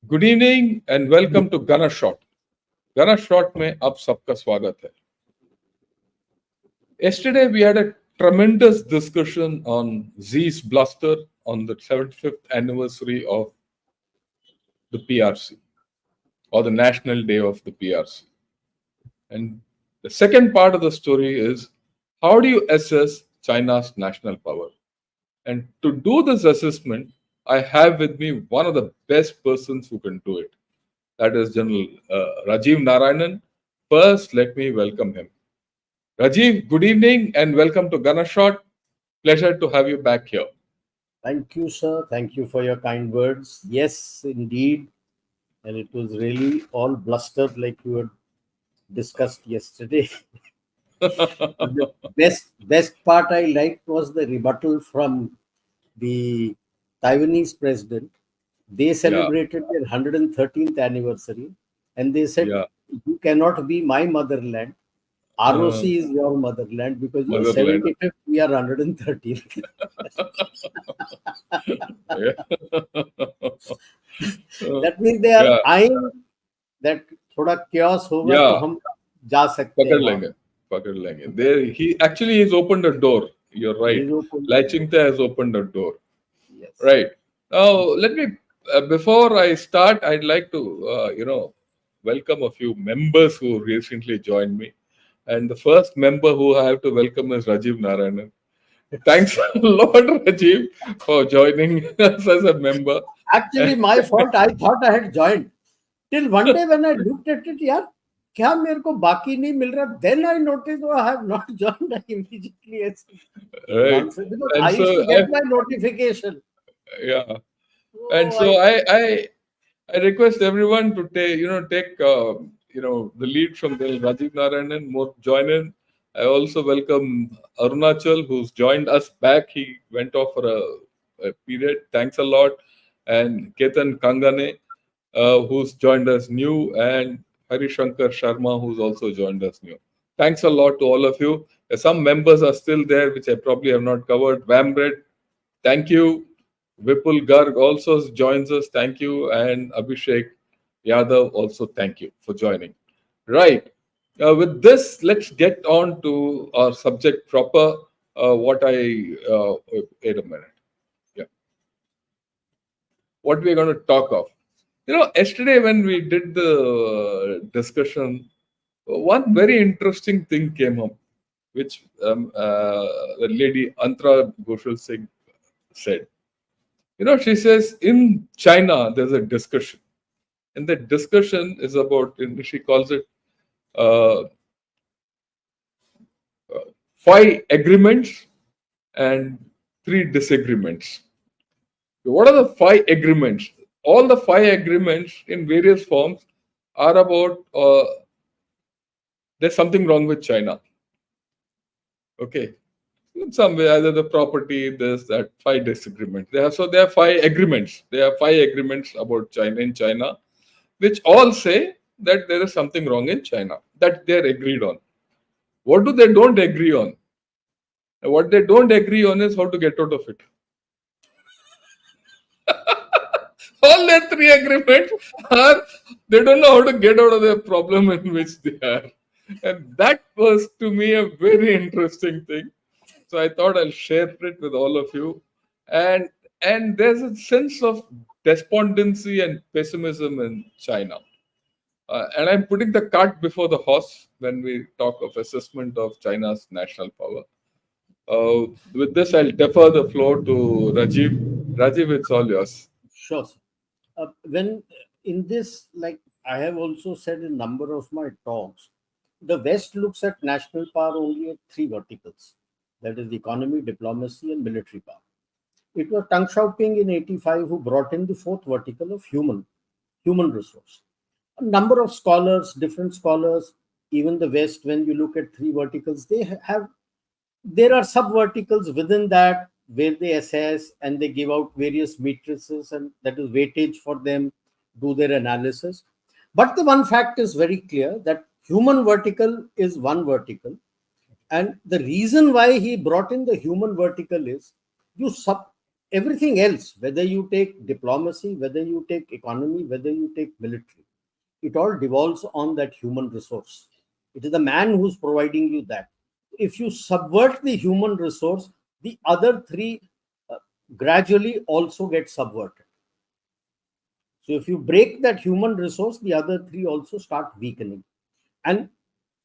Good evening and welcome to गना shot. गना shot में आप सबका स्वागत है। Yesterday we had a tremendous discussion on Z's bluster on the 75th anniversary of the PRC or the National Day of the PRC. And the second part of the story is how do you assess China's national power? And to do this assessment, I have with me one of the best persons who can do it. That is General Rajiv Narayanan. First, let me welcome him. Rajiv, good evening and welcome to Gana Shot. Pleasure to have you back here. Thank you, sir. Thank you for your kind words. Yes, indeed. And it was really all blustered like you had discussed yesterday. The best part I liked was the rebuttal from the Taiwanese president. They celebrated their 113th anniversary and they said, you cannot be my motherland. ROC is your motherland because you're 75th, we are 113th. That means they are eyeing that थोड़ा chaos होगा तो हम जा सकते हैं. पकड़ लेंगे. There, he actually has opened a door. You're right. Lai Ching-te has opened a door. Yes. Right. Now, let me, before I start, I'd like to, welcome a few members who recently joined me. And the first member who I have to welcome is Rajiv Narayanan. Thanks a lot, Rajiv, for joining us as a member. Actually, my fault. I thought I had joined. Till one day when I looked at it, यार क्या मेरे को बाकी नहीं मिल रहा? Then I noticed, I have not joined. I immediately right. Because I used to get my notification. Yeah. And so I request everyone to take the lead from the Rajiv Narayanan, more join in. I also welcome Arunachal, who's joined us back. He went off for a period. Thanks a lot. And Ketan Kangane, who's joined us new, and Shankar Sharma, who's also joined us new. Thanks a lot to all of you. Some members are still there, which I probably have not covered. Vambred, thank you. Vipul Garg also joins us. Thank you. And Abhishek Yadav also thank you for joining. Right. With this, let's get on to our subject proper. Wait a minute. Yeah. What we're going to talk of. Yesterday when we did the discussion, one very interesting thing came up, which the lady Antara Ghoshal Singh said. She says in China, there's a discussion. And the discussion is about, she calls it 5 agreements and 3 disagreements. So what are the 5 agreements? All the 5 agreements in various forms are about there's something wrong with China. Okay. In some way, either the property, this, that, 5 disagreements. There are 5 agreements. There are 5 agreements about China in China, which all say that there is something wrong in China, that they are agreed on. What do they don't agree on? What they don't agree on is how to get out of it. All their 3 agreements are, they don't know how to get out of the problem in which they are. And that was, to me, a very interesting thing. So I thought I'll share it with all of you. And there's a sense of despondency and pessimism in China. And I'm putting the cart before the horse when we talk of assessment of China's national power. With this, I'll defer the floor to Rajiv. Rajiv, it's all yours. Sure, sir. When in this, like I have also said in a number of my talks, the West looks at national power only at 3 verticals. That is the economy, diplomacy, and military power. It was Deng Xiaoping in 85 who brought in the 4th vertical of human resource. A number of scholars, different scholars, even the West, when you look at 3 verticals, there are sub-verticals within that where they assess and they give out various matrices, and that is weightage for them, do their analysis. But the one fact is very clear that human vertical is one vertical. And the reason why he brought in the human vertical is everything else, whether you take diplomacy, whether you take economy, whether you take military, it all devolves on that human resource. It is the man who's providing you that. If you subvert the human resource, the other three uh, gradually also get subverted. So if you break that human resource, the other three also start weakening. And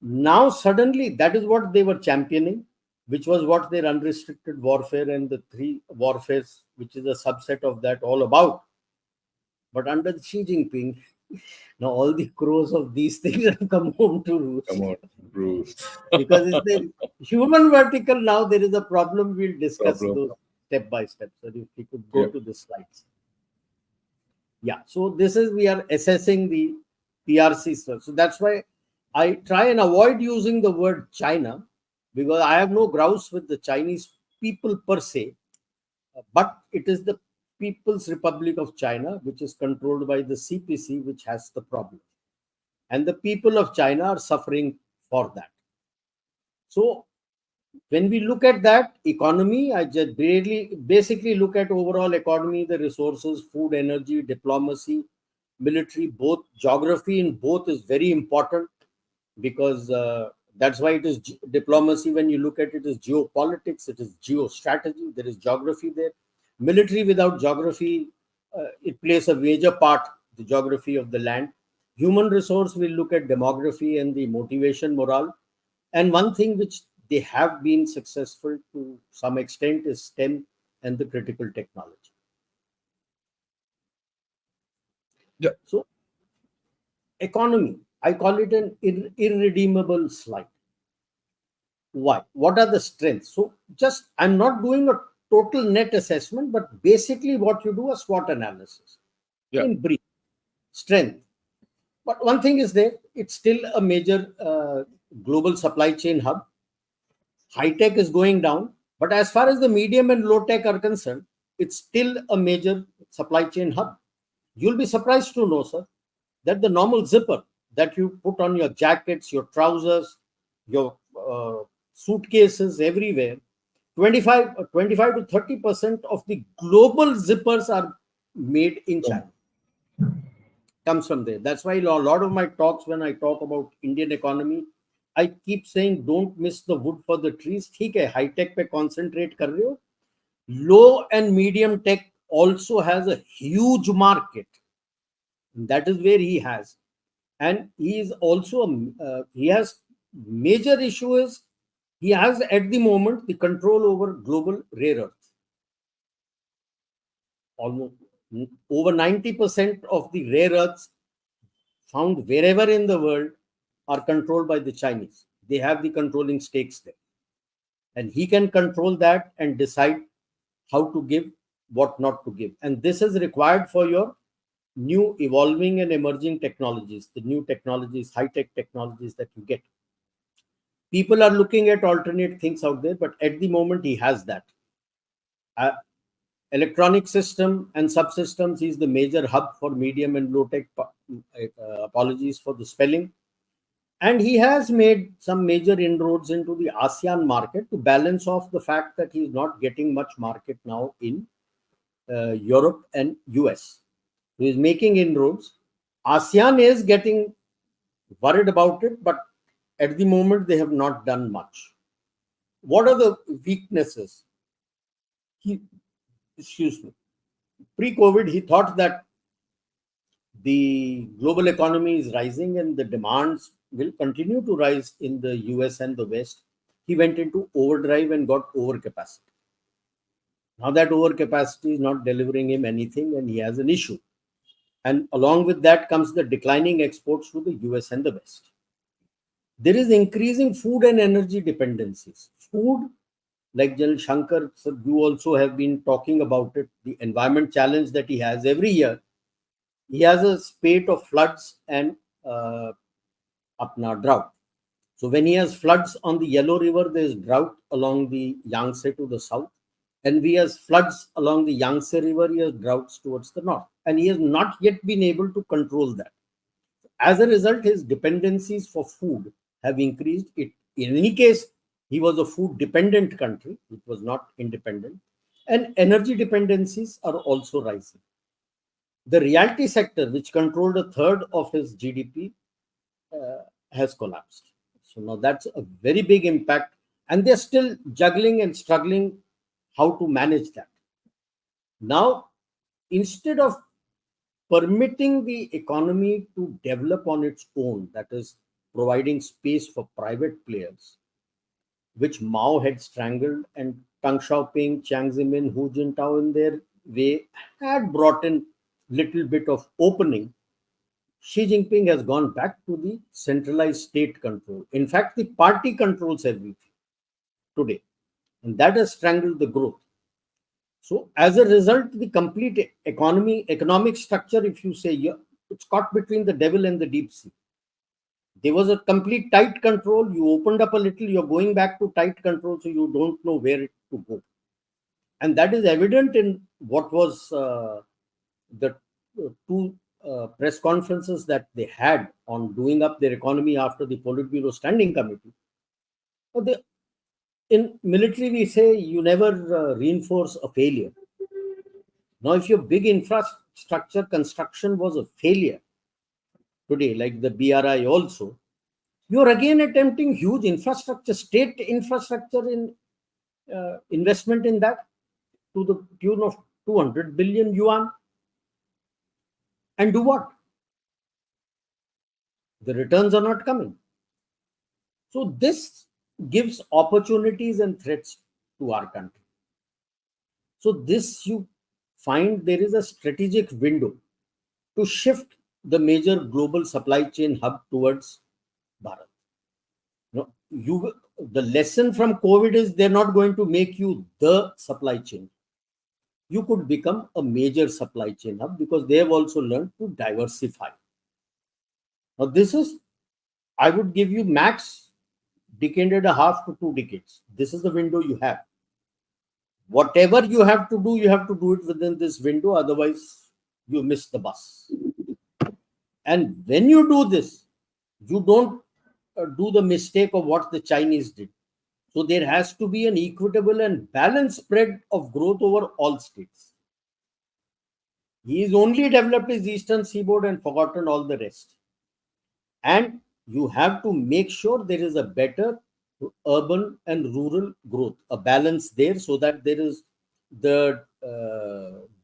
now suddenly that is what they were championing, which was what their unrestricted warfare and the three warfares, which is a subset of that, all about. But under Xi Jinping, now all the crows of these things have come home to Come roost. on, Bruce. Because it's the human vertical. Now there is a problem. We'll discuss Problem. those step by step. So if we could go Yeah. to the slides. Yeah. So this is, we are assessing the PRC stuff. So that's why I try and avoid using the word China, because I have no grouse with the Chinese people per se, but it is the People's Republic of China, which is controlled by the CPC, which has the problem. And the people of China are suffering for that. So when we look at that economy, I just basically look at overall economy, the resources, food, energy, diplomacy, military, both. Geography in both is very important, because that's why it is diplomacy. When you look at it, is geopolitics, it is geostrategy, there is geography there. Military without geography, it plays a major part, the geography of the land. Human resource, will look at demography and the motivation, morale. And one thing which they have been successful to some extent is STEM and the critical technology. Yeah. So economy, I call it an irredeemable slide. Why? What are the strengths? So just, I'm not doing a total net assessment, but basically what you do, a SWOT analysis Yeah. in brief. Strength. But one thing is there, it's still a major global supply chain hub. High tech is going down, but as far as the medium and low tech are concerned, it's still a major supply chain hub. You'll be surprised to know, sir, that the normal zipper that you put on your jackets, your trousers, your suitcases, everywhere, 25 to 30% of the global zippers are made in China. Comes from there. That's why a lot of my talks, when I talk about Indian economy, I keep saying, don't miss the wood for the trees. ठीक है, high tech पे concentrate कर रहे हो. Low and medium tech also has a huge market. That is where he has, and he is also he has major issue is, he has at the moment the control over global rare earth. Almost over 90% of the rare earths found wherever in the world are controlled by the Chinese. They have the controlling stakes there. And he can control that and decide how to give, what not to give. And this is required for your new evolving and emerging technologies, the new technologies, high-tech technologies that you get. People are looking at alternate things out there, but at the moment he has that. Electronic system and subsystems is the major hub for medium and low tech. Apologies for the spelling. And he has made some major inroads into the ASEAN market to balance off the fact that he is not getting much market now in Europe and US. He is making inroads. ASEAN is getting worried about it, but at the moment they have not done much. What are the weaknesses? Excuse me. Pre-COVID, he thought that the global economy is rising and the demands will continue to rise in the US and the West. He went into overdrive and got overcapacity. Now that overcapacity is not delivering him anything and he has an issue. And along with that comes the declining exports to the US and the West. There is increasing food and energy dependencies. Food, like General Shankar, sir, you also have been talking about it, the environment challenge that he has every year. He has a spate of floods and drought. So when he has floods on the Yellow River, there is drought along the Yangtze to the south. And he has floods along the Yangtze River, he has droughts towards the north. And he has not yet been able to control that. As a result, his dependencies for food have increased. In any case, he was a food dependent country, it was not independent. And energy dependencies are also rising. The realty sector, which controlled a third of his GDP, has collapsed. So now that's a very big impact, and they're still juggling and struggling how to manage that. Now, instead of permitting the economy to develop on its own, that is, providing space for private players, which Mao had strangled, and Deng Xiaoping, Chiang Zemin, Hu Jintao in their way had brought in little bit of opening. Xi Jinping has gone back to the centralized state control. In fact, the party controls everything today, and that has strangled the growth. So, as a result, the complete economic structure, if you say, yeah, it's caught between the devil and the deep sea. There was a complete tight control. You opened up a little, you're going back to tight control, so you don't know where to go. And that is evident in what was the two press conferences that they had on doing up their economy after the Politburo Standing Committee. So in military, we say you never reinforce a failure. Now, if your big infrastructure construction was a failure today, like the BRI also, you're again attempting huge infrastructure, state infrastructure in investment in that to the tune of 200 billion yuan. And do what? The returns are not coming. So this gives opportunities and threats to our country. So this you find there is a strategic window to shift the major global supply chain hub towards Bharat. The lesson from COVID is they're not going to make you the supply chain. You could become a major supply chain hub because they have also learned to diversify. Now, this is, I would give you max decade and a half to 2 decades. This is the window you have. Whatever you have to do, you have to do it within this window. Otherwise, you miss the bus. And when you do this, you don't do the mistake of what the Chinese did. So there has to be an equitable and balanced spread of growth over all states. He's only developed his eastern seaboard and forgotten all the rest. And you have to make sure there is a better urban and rural growth, a balance there, so that there is the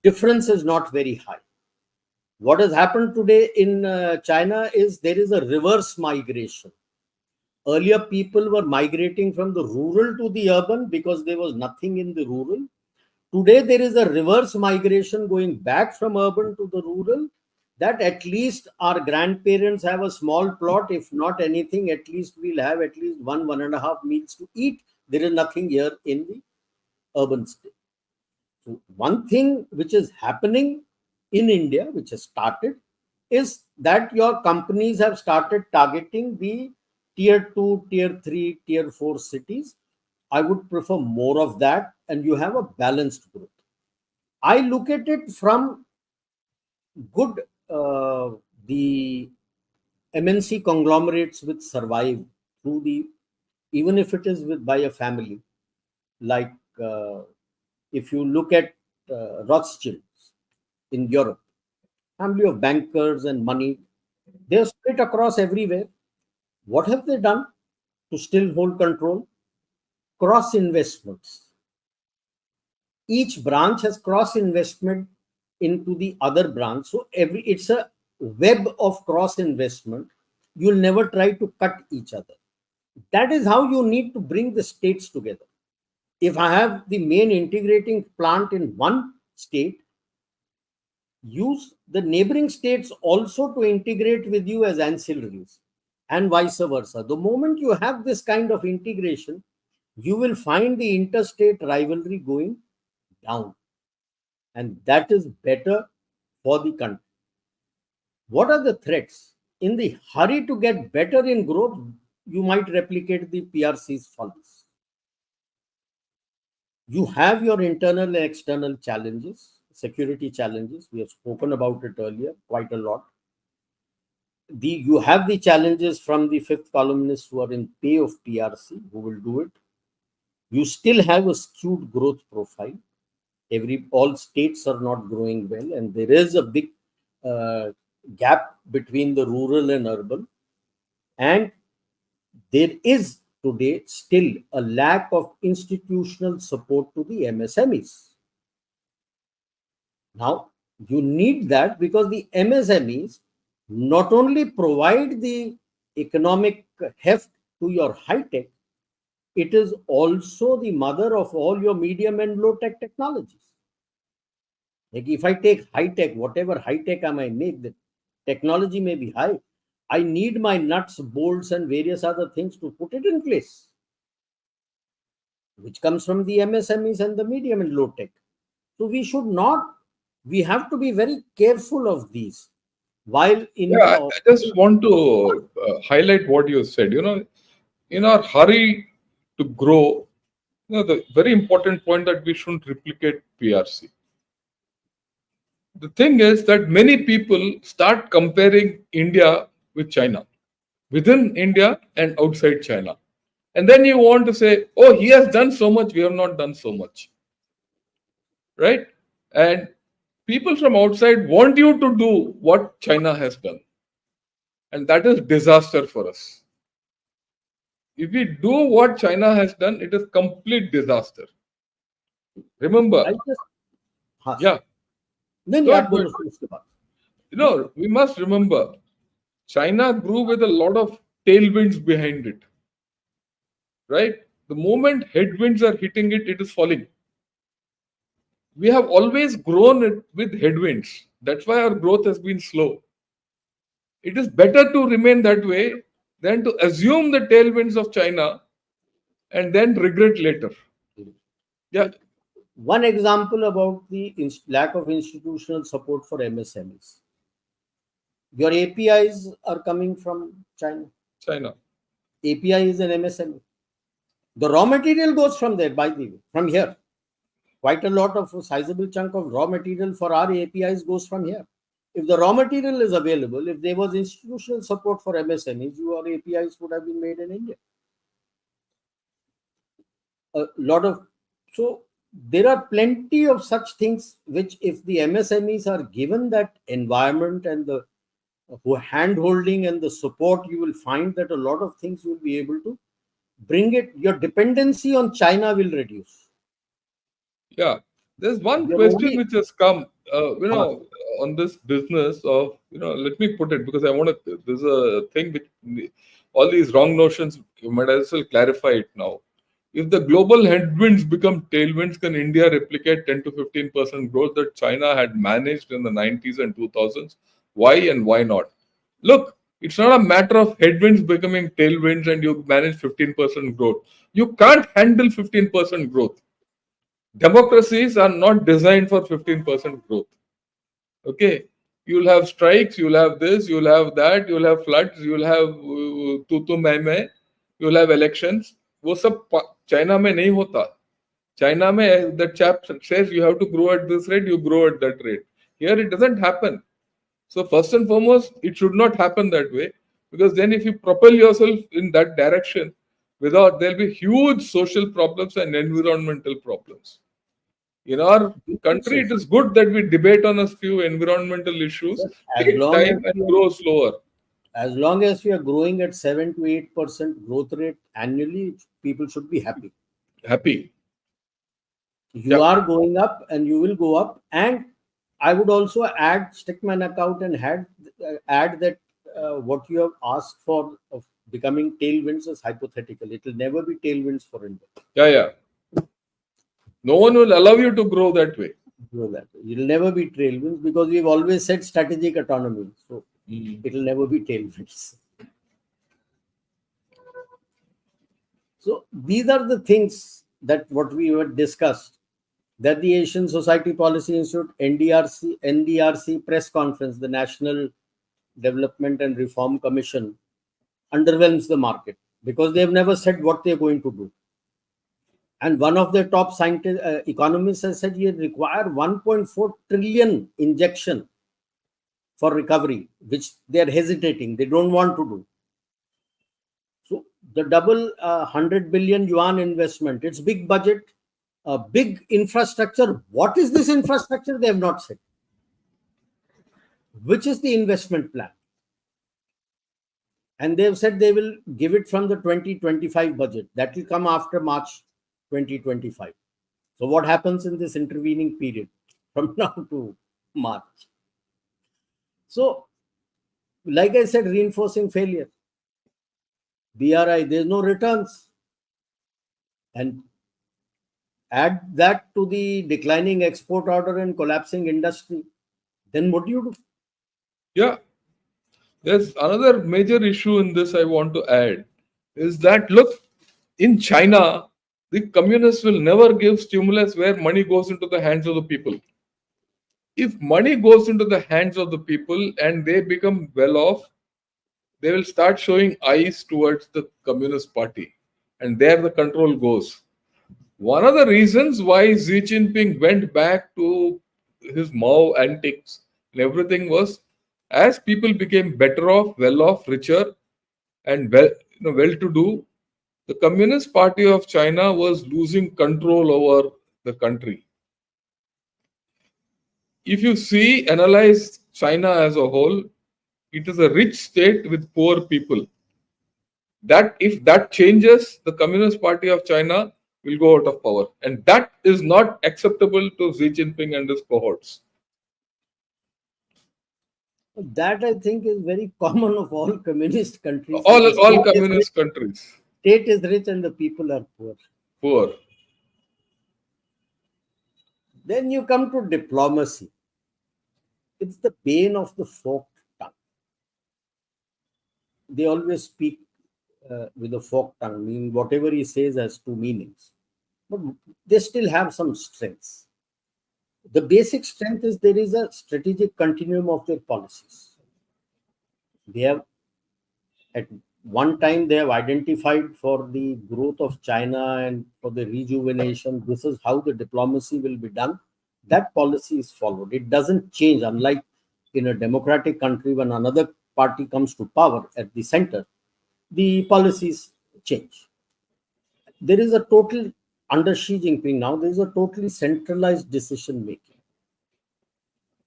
difference is not very high. What has happened today in China is there is a reverse migration. Earlier, people were migrating from the rural to the urban because there was nothing in the rural. Today, there is a reverse migration going back from urban to the rural, that at least our grandparents have a small plot. If not anything, at least we'll have at least 1.5 meals to eat. There is nothing here in the urban state. So one thing which is happening in India, which has started, is that your companies have started targeting the tier 2, tier 3, tier 4 cities. I would prefer more of that, and you have a balanced growth. I look at it from good, the MNC conglomerates which survive through the, even if it is with by a family, like if you look at Rothschilds in Europe, family of bankers and money, they are split across everywhere. What have they done to still hold control? Cross investments. Each branch has cross investment into the other branch. So it's a web of cross investment. You'll never try to cut each other. That is how you need to bring the states together. If I have the main integrating plant in one state, use the neighboring states also to integrate with you as ancillaries, and vice versa. The moment you have this kind of integration, you will find the interstate rivalry going down, and that is better for the country. What are the threats? In the hurry to get better in growth, you might replicate the PRC's follies. You have your internal and external challenges, security challenges. We have spoken about it earlier quite a lot. You have the challenges from the fifth columnists who are in pay of PRC, who will do it. You still have a skewed growth profile. All states are not growing well, and there is a big uh, gap between the rural and urban, and there is today still a lack of institutional support to the MSMEs. Now, you need that because the MSMEs not only provide the economic heft to your high tech, it is also the mother of all your medium and low tech technologies. Like if I take high tech, whatever high tech I might make, the technology may be high. I need my nuts, bolts, and various other things to put it in place, which comes from the MSMEs and the medium and low tech. So we have to be very careful of these. While Yeah, I just want to highlight what you said. In our hurry to grow, the very important point that we shouldn't replicate PRC. The thing is that many people start comparing India with China, within India and outside China. And then you want to say, oh, he has done so much, we have not done so much. Right? And people from outside want you to do what China has done. And that is disaster for us. If we do what China has done, it is complete disaster. Remember, I just हाँ, yeah, नहीं नहीं go आप ahead, go बोलो ahead. उसके बाद. We must remember China grew with a lot of tailwinds behind it, right? The moment headwinds are hitting it, it is falling. We have always grown it with headwinds. That's why our growth has been slow. It is better to remain that way than to assume the tailwinds of China and then regret later. Yeah, One example about the lack of institutional support for MSMEs. Your APIs are coming from China. China. API is an MSME. The raw material goes from there, by the way, from here. Quite a lot of a sizable chunk of raw material for our APIs goes from here. If the raw material is available, if there was institutional support for MSMEs, your APIs would have been made in India. A lot of so there are plenty of such things which, if the MSMEs are given that environment and the hand holding and the support, you will find that a lot of things you will be able to bring it. Your dependency on China will reduce. Yeah, there's one You're question only which has come, uh, on this business of, let me put it because I want to, there's a thing which all these wrong notions, you might as well clarify it now. If the global headwinds become tailwinds, can India replicate 10 to 15% growth that China had managed in the 90s and 2000s? Why and why not? Look, it's not a matter of headwinds becoming tailwinds and you manage 15% growth. You can't handle 15% growth. Democracies are not designed for 15% growth. Okay, you'll have strikes, you'll have this, you'll have that, you'll have floods, you'll have tu मैं मैं, you'll have elections. वो सब China में नहीं होता. China में that chap says you have to grow at this rate, you grow at that rate. Here it doesn't happen. So first and foremost, it should not happen that way, because then if you propel yourself in that direction, without, there'll be huge social problems and environmental problems. In our country, it is good that we debate on a few environmental issues, as take long time as and grow slower. we are growing at 7 to 8% growth rate annually, people should be happy. Happy. You Yeah, are going up and you will go up. And I would also stick my neck out and add that what you have asked for of becoming tailwinds is hypothetical. It will never be tailwinds for India. yeah. No one will allow you to grow that way. Know that it will never be tailwinds because we've always said strategic autonomy. So it will never be tailwinds. So these are the things that what we have discussed, that the Asian Society Policy Institute NDRC press conference, the National Development and Reform Commission, underwhelms the market because they have never said what they are going to do. And one of their top economists has said you require 1.4 trillion injection for recovery, which they are hesitating. They don't want to do. So the double 100 billion yuan investment, it's big budget. a big infrastructure. What is this infrastructure? They have not said. Which is the investment plan? And they have said they will give it from the 2025 budget. That will come after March 2025. So what happens in this intervening period from now to March? So, like I said, reinforcing failure. BRI, there's no returns. And add that to the declining export order and collapsing industry. Then what do you do? Yeah, there's another major issue in this I want to add is that look, in China, the communists will never give stimulus where money goes into the hands of the people. If money goes into the hands of the people and they become well off, they will start showing eyes towards the Communist Party. And there the control goes. One of the reasons why Xi Jinping went back to his Mao antics and everything was as people became better off, richer, and well to do, the Communist Party of China was losing control over the country. If you analyze China as a whole, it is a rich state with poor people. That if that changes, the Communist Party of China will go out of power. And that is not acceptable to Xi Jinping and his cohorts. That I think is very common of all communist countries. That the All communist countries, state is rich and the people are poor. poor. Then you come to diplomacy. It's the bane of the forked tongue. They always speak with a forked tongue, meaning whatever he says has two meanings. But they still have some strengths. The basic strength is there is a strategic continuum of their policies. They have, at one time, they have identified for the growth of China and for the rejuvenation, this is how the diplomacy will be done. That policy is followed. It doesn't change, unlike in a democratic country when another party comes to power at the center, the policies change. There is a total, under Xi Jinping now, there is a totally centralized decision making.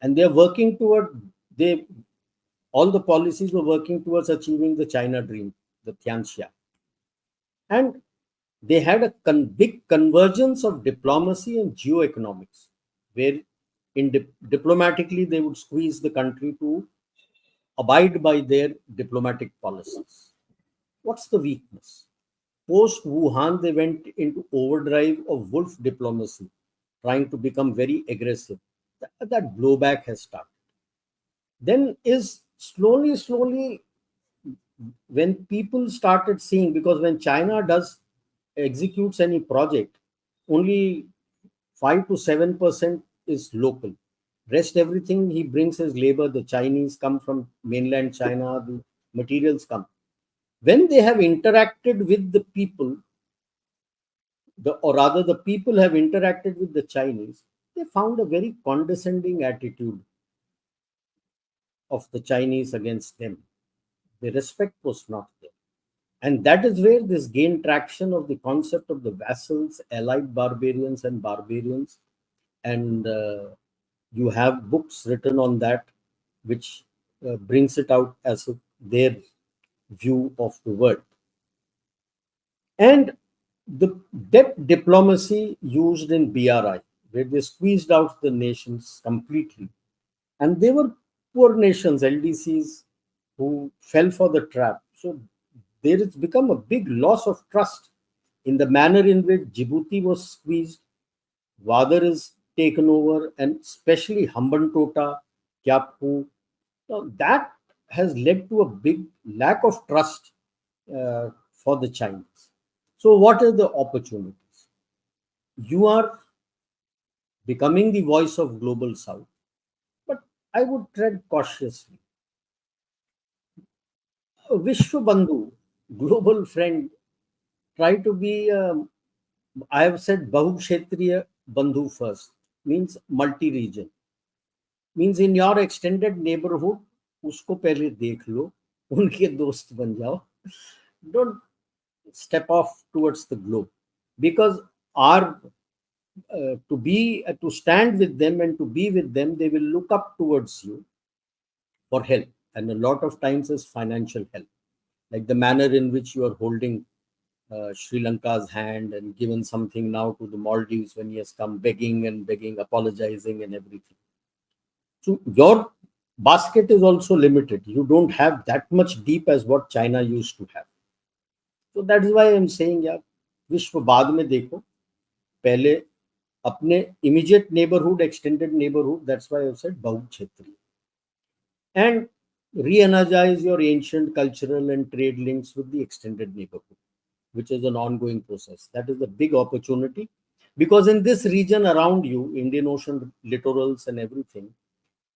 And they are working toward, all the policies were working towards achieving the China dream, the Tianxia. And they had a big convergence of diplomacy and geoeconomics, where diplomatically they would squeeze the country to abide by their diplomatic policies. What's the weakness? Post Wuhan, they went into overdrive of wolf diplomacy, trying to become very aggressive. That blowback has started. Then is slowly, when people started seeing, because when China executes any project, only 5 to 7% is local. Rest everything he brings as labor. The Chinese come from mainland China, the materials come. When they have interacted with the people, or rather the people have interacted with the Chinese, they found a very condescending attitude of the Chinese against them. The respect was not there. And that is where this gained traction of the concept of the vassals, allied barbarians, and barbarians. And you have books written on that, which brings it out as their view of the world. And the depth diplomacy used in BRI, where they squeezed out the nations completely. And they were poor nations, LDCs, who fell for the trap. So there has become a big loss of trust in the manner in which Djibouti was squeezed, Vadar is taken over, and especially Hambantota, Kyaphu. Now, that has led to a big lack of trust for the Chinese. So, what are the opportunities? You are becoming the voice of global South, but I would tread cautiously. Vishwabandhu, global friend, try to be, I have said Bahukshetriya Bandhu first, means multi-region. Means in your extended neighborhood, उसको पहले देख लो, उनके दोस्त बन जाओ. Don't step off towards the globe, because our to stand with them and to be with them, they will look up towards you for help, and a lot of times is financial help, like the manner in which you are holding Sri Lanka's hand and given something now to the Maldives when he has come begging and begging, apologizing and everything. So your basket is also limited. You don't have that much deep as what China used to have. So that is why I'm saying, यार विश्व बाद में देखो, पहले अपने immediate neighborhood, extended neighborhood, that's why I've said बहुत क्षेत्रीय, and re-energize your ancient cultural and trade links with the extended neighborhood, which is an ongoing process. That is the big opportunity, because in this region around you, Indian Ocean littorals and everything,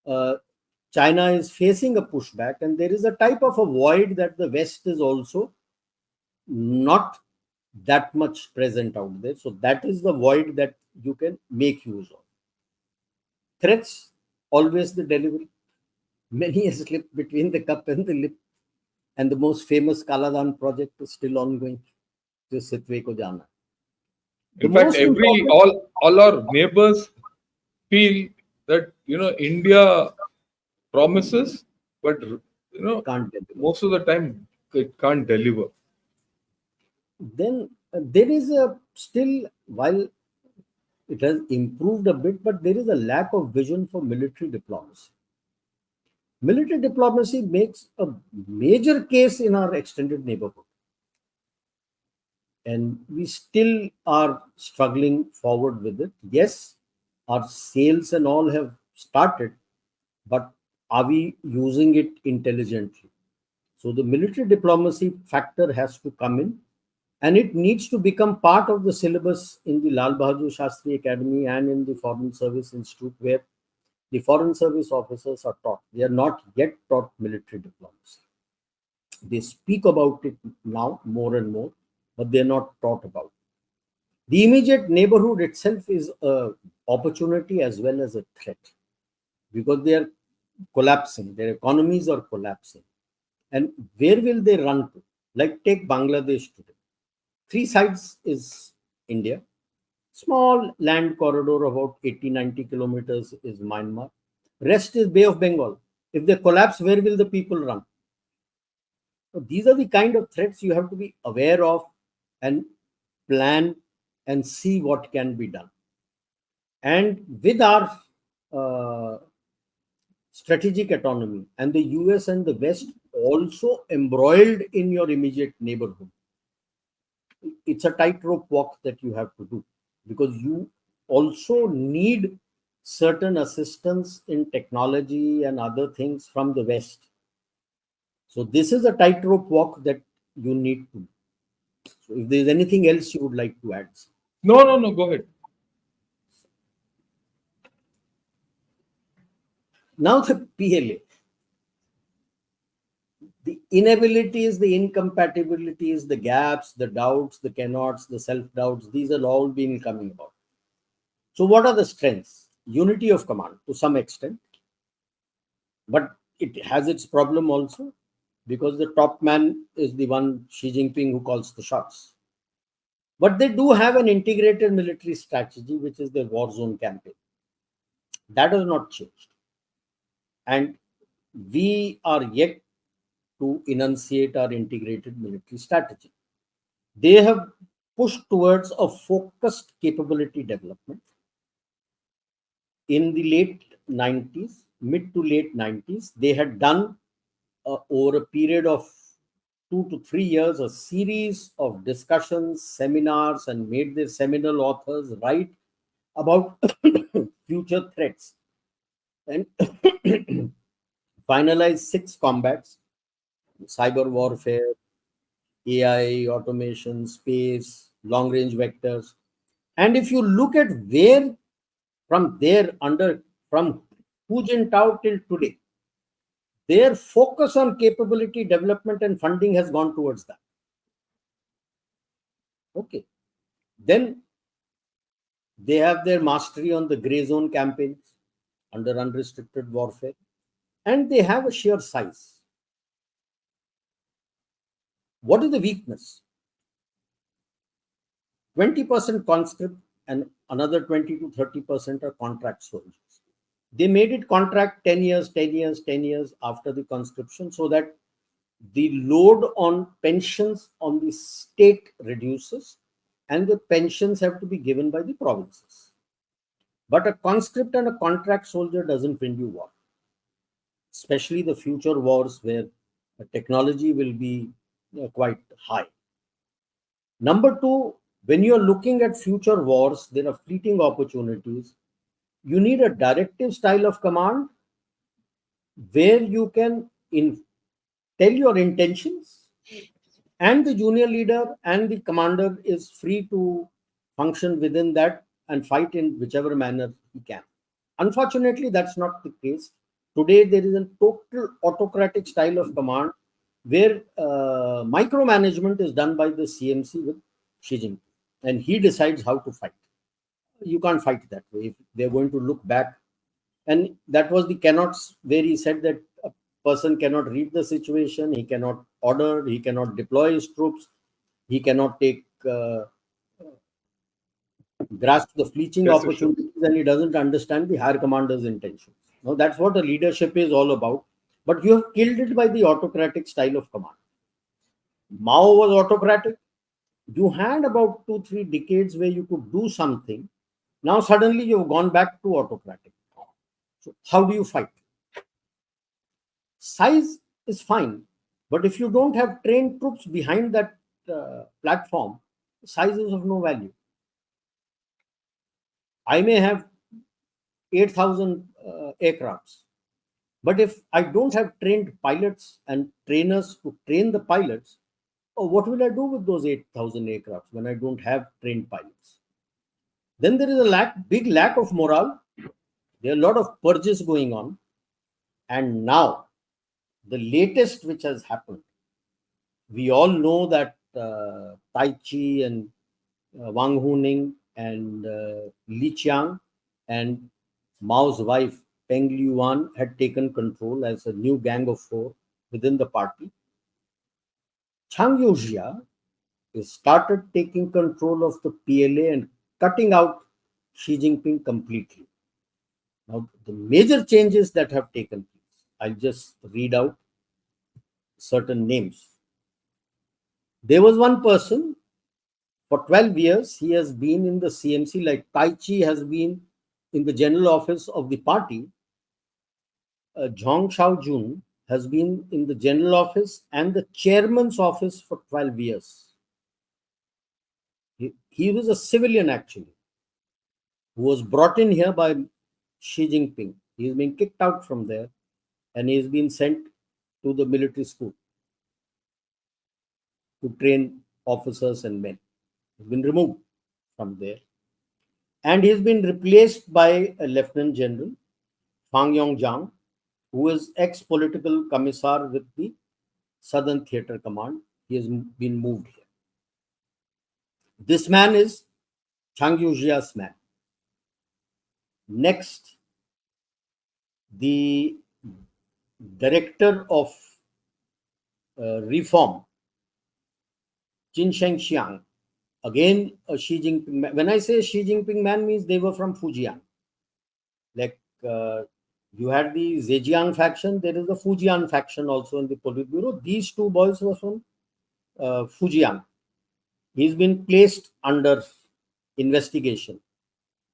uh, China is facing a pushback, and there is a type of a void that the West is also not that much present out there. So that is the void that you can make use of. Threats, always the delivery. Many a slip between the cup and the lip. And the most famous Kaladan project is still ongoing. Just Sitwe ko jana. The In fact, most important, all our neighbors feel that India promises, but can't deliver. most of the time it can't deliver. Then there is a still, while it has improved a bit, but there is a lack of vision for military diplomacy. Military diplomacy makes a major case in our extended neighborhood, and we still are struggling forward with it. Yes, our sales and all have started, but are we using it intelligently? So the military diplomacy factor has to come in, and it needs to become part of the syllabus in the Lal Bahadur Shastri Academy and in the Foreign Service Institute, where the foreign service officers are taught. They are not yet taught military diplomacy. They speak about it now more and more, but they are not taught about it. The immediate neighborhood itself is a opportunity as well as a threat, because they are collapsing. Their economies are collapsing. And where will they run to? Like take Bangladesh today. Three sides is India. Small land corridor about 80-90 kilometers is Myanmar. Rest is Bay of Bengal. If they collapse, where will the people run? So these are the kind of threats you have to be aware of and plan and see what can be done. And with our uh, strategic autonomy and the US and the West also embroiled in your immediate neighborhood, it's a tightrope walk that you have to do, because you also need certain assistance in technology and other things from the West. So this is a tightrope walk that you need to do. So if there's anything else you would like to add. No, no, no. Go ahead. Now the PLA, the inabilities, the incompatibilities, the gaps, the doubts, the cannots, the self-doubts, these are all been coming about. So what are the strengths? Unity of command to some extent, but it has its problem also, because the top man is the one, Xi Jinping, who calls the shots. But they do have an integrated military strategy, which is their war zone campaign. That has not changed. And we are yet to enunciate our integrated military strategy. They have pushed towards a focused capability development. In the late 90s, mid to late 90s, they had done over a period of 2 to 3 years a series of discussions, seminars, and made their seminal authors write about future threats, and finalized 6 combats: cyber warfare, AI, automation, space, long range vectors. And if you look at where from there under from Hu Jintao till today, their focus on capability development and funding has gone towards that. Okay. Then they have their mastery on the gray zone campaigns under unrestricted warfare, and they have a sheer size. What is the weakness? 20% conscript, and another 20 to 30% are contract soldiers. They made it contract 10 years, 10 years, 10 years after the conscription, so that the load on pensions on the state reduces and the pensions have to be given by the provinces. But a conscript and a contract soldier doesn't win you war, especially the future wars where the technology will be quite high. Number two, when you're looking at future wars, there are fleeting opportunities. You need a directive style of command where you can tell your intentions, and the junior leader and the commander is free to function within that and fight in whichever manner he can. Unfortunately, that's not the case. Today, there is a total autocratic style of command where micromanagement is done by the CMC with Xi Jinping, and he decides how to fight. You can't fight that way. If they're going to look back, and that was the cannots where he said that a person cannot read the situation, he cannot order, he cannot deploy his troops, he cannot take grasp the fleeting Decision. opportunities, and he doesn't understand the higher commander's intentions. Now, that's what a leadership is all about. But you have killed it by the autocratic style of command. Mao was autocratic. You had about 2-3 decades where you could do something. Now, suddenly, you've gone back to autocratic. So, how do you fight? Size is fine, but if you don't have trained troops behind that platform, size is of no value. I may have 8,000 aircrafts, but if I don't have trained pilots and trainers to train the pilots, what will I do with those 8,000 aircrafts when I don't have trained pilots? Then there is a big lack of morale. There are a lot of purges going on. And now, the latest which has happened, we all know that Tai Chi and Wang Huning and Li Qiang and Mao's wife Peng Liyuan had taken control as a new gang of four within the party. Chang Yuzhia has started taking control of the PLA and cutting out Xi Jinping completely. Now, the major changes that have taken place, I'll just read out certain names. There was one person for 12 years, he has been in the CMC, like Tai Chi has been in the general office of the party. Zhong Shaojun has been in the general office and the chairman's office for 12 years. He was a civilian actually, who was brought in here by Xi Jinping. He's been kicked out from there and he's been sent to the military school to train officers and men. He's been removed from there. And he's been replaced by a Lieutenant General, Fang Yongjiang, who is ex-political commissar with the Southern Theatre Command. He has been moved here. This man is Chang Yuzhia's man. Next, the director of reform, Qin Shengxiang, again a Xi Jinping man. When I say Xi Jinping man, means they were from Fujian. Like you had the Zhejiang faction, there is the Fujian faction also in the Politburo. These two boys were from Fujian. He's been placed under investigation.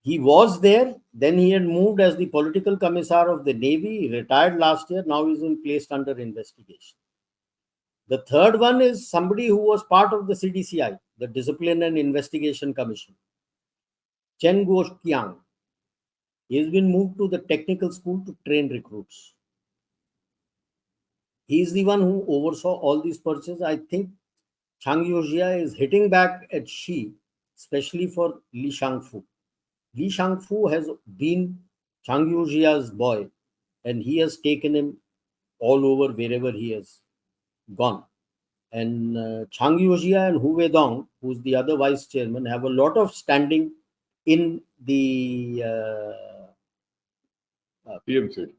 He was there, then he had moved as the political commissar of the Navy. He retired last year, now he's been placed under investigation. The third one is somebody who was part of the CDCI, the Discipline and Investigation Commission, Chen Guoqiang. He has been moved to the technical school to train recruits. He is the one who oversaw all these purchases. I think Chang Yuzhia is hitting back at Xi, especially for Li Shangfu. Li Shangfu has been Chang Yuzhia's boy, and he has taken him all over wherever he has gone. And Chang Yuzhia and Hu Weidong, who's the other vice chairman, have a lot of standing in the PMC.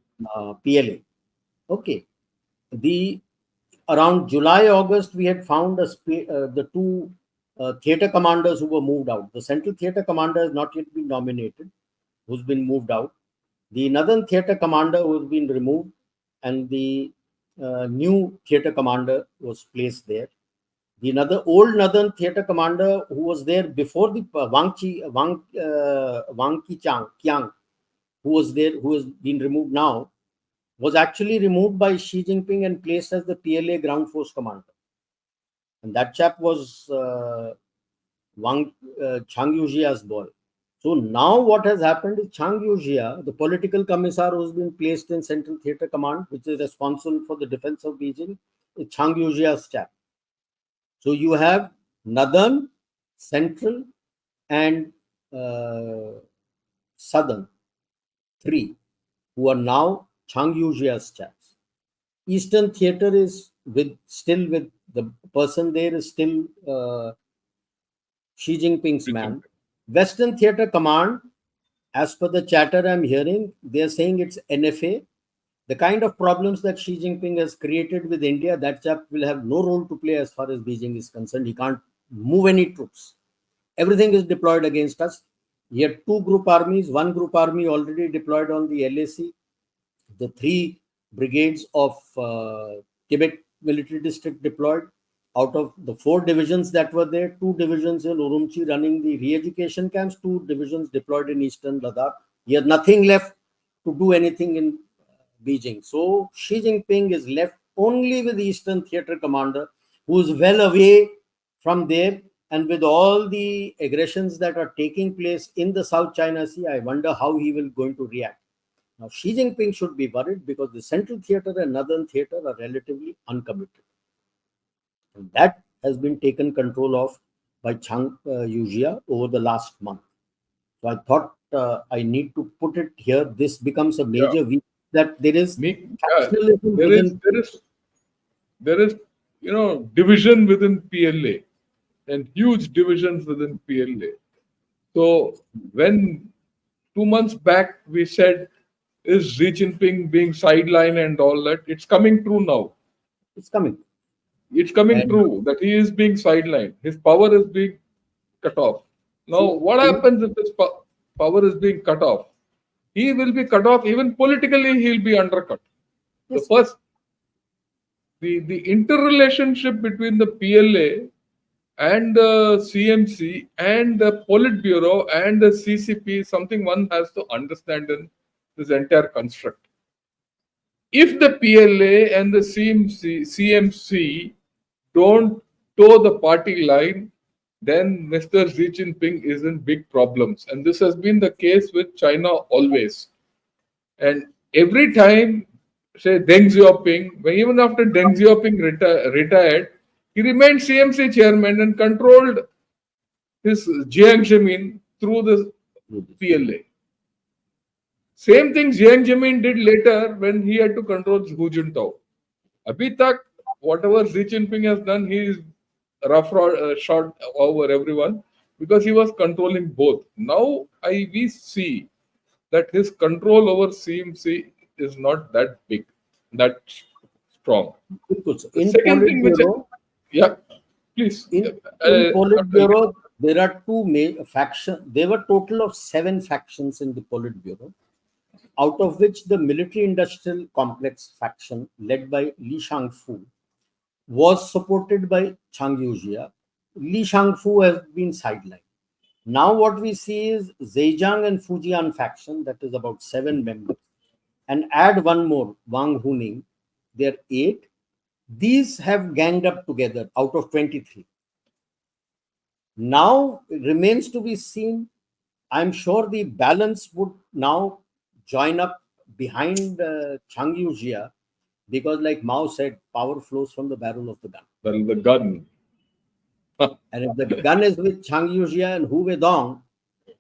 PLA. Okay. Around July, August, we had found the two theatre commanders who were moved out. The central theatre commander has not yet been nominated, who's been moved out. The northern theatre commander who's been removed, and the new theatre commander was placed there. The another old northern theatre commander who was there before the Wang Qiang, who was there, who has been removed now, was actually removed by Xi Jinping and placed as the PLA ground force commander. And that chap was Chang Yujia's boy. So now what has happened is Chang Yujia, the political commissar who's been placed in Central Theatre Command, which is responsible for the defense of Beijing, is Chang Yujia's chap. So you have Northern, Central, and Southern, three, who are now Chang Yujia's chaps. Eastern Theatre is still with the person there is still Xi Jinping's man. Western Theatre Command, as per the chatter I'm hearing, they're saying it's NFA. The kind of problems that Xi Jinping has created with India, that chap will have no role to play as far as Beijing is concerned. He can't move any troops. Everything is deployed against us. He had two group armies, one group army already deployed on the LAC, the three brigades of Tibet military district deployed. Out of the four divisions that were there, two divisions in Urumqi running the re-education camps, two divisions deployed in eastern Ladakh. He had nothing left to do anything in Beijing. So Xi Jinping is left only with the Eastern Theatre Commander, who is well away from there. And with all the aggressions that are taking place in the South China Sea, I wonder how he will going to react. Now, Xi Jinping should be worried because the Central Theatre and Northern Theatre are relatively uncommitted. And that has been taken control of by Chang Yujia over the last month. So I thought I need to put it here. This becomes a major week that there is factionalism there is division within PLA and huge divisions within PLA. So when 2 months back we said, is Xi Jinping being sidelined and all that, it's coming true now. It's coming. It's coming true that he is being sidelined. His power is being cut off. Now, what happens if his power is being cut off? He will be cut off. Even politically, he will be undercut. Yes. The interrelationship between the PLA and the CMC and the Politburo and the CCP is something one has to understand in this entire construct. If the PLA and the CMC don't toe the party line, then Mr. Xi Jinping is in big problems. And this has been the case with China always. And every time, say, Deng Xiaoping, even after Deng Xiaoping retired, he remained CMC chairman and controlled his Jiang Zemin through the PLA. Same thing Jiang Zemin did later when he had to control Hu Jintao. Abhi tak, whatever Xi Jinping has done, he is shot over everyone because he was controlling both. Now we see that his control over CMC is not that big, that strong. In Politburo, please. In Politburo, there are two factions. There were total of 7 factions in the Politburo, out of which the military-industrial complex faction led by Li Shangfu was supported by Chang Yujia. Li Shangfu has been sidelined. Now what we see is Zhejiang and Fujian faction, that is about 7 members. And add one more, Wang Huning, there are 8. These have ganged up together out of 23. Now it remains to be seen. I'm sure the balance would now join up behind Chang Yujia, because like Mao said, power flows from the barrel of the gun. Well, the gun. And if the gun is with Chang Yujia and Hu Wedong,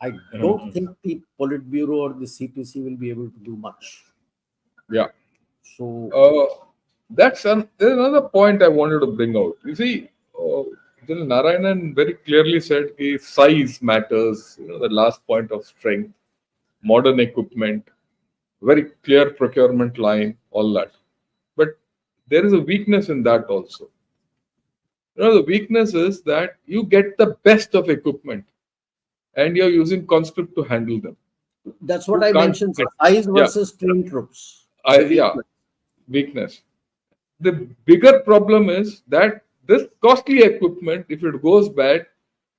I don't think the Politburo or the CPC will be able to do much. Yeah. So there's another point I wanted to bring out. You see, Narayanan very clearly said size matters, the last point of strength, modern equipment, very clear procurement line, all that. But there is a weakness in that also. The weakness is that you get the best of equipment and you're using conscript to handle them. That's what You I can't mentioned, sir. get, Size yeah, versus trained troops. The yeah, weakness. weakness. The bigger problem is that this costly equipment, if it goes bad,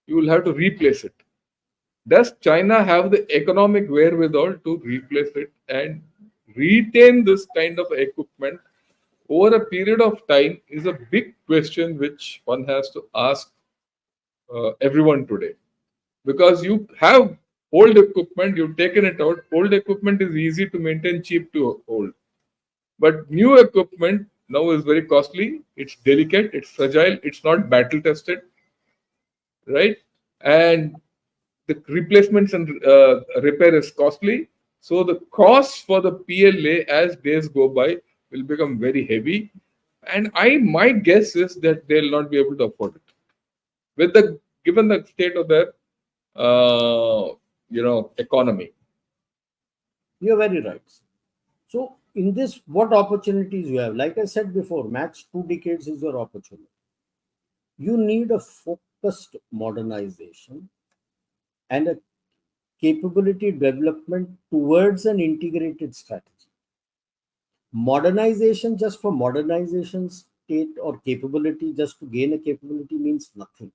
you will have to replace it. Does China have the economic wherewithal to replace it and retain this kind of equipment over a period of time is a big question which one has to ask everyone today. Because you have old equipment, you've taken it out. Old equipment is easy to maintain, cheap to hold. But new equipment now is very costly, it's delicate, it's fragile, it's not battle tested, right? And the replacements and repair is costly. So the costs for the PLA as days go by will become very heavy. And my guess is that they'll not be able to afford it with the given the state of their economy. You're very right. So, in this, what opportunities you have? Like I said before, max 2 decades is your opportunity. You need a focused modernization and a capability development towards an integrated strategy. Modernization just for modernization's state or capability, just to gain a capability, means nothing.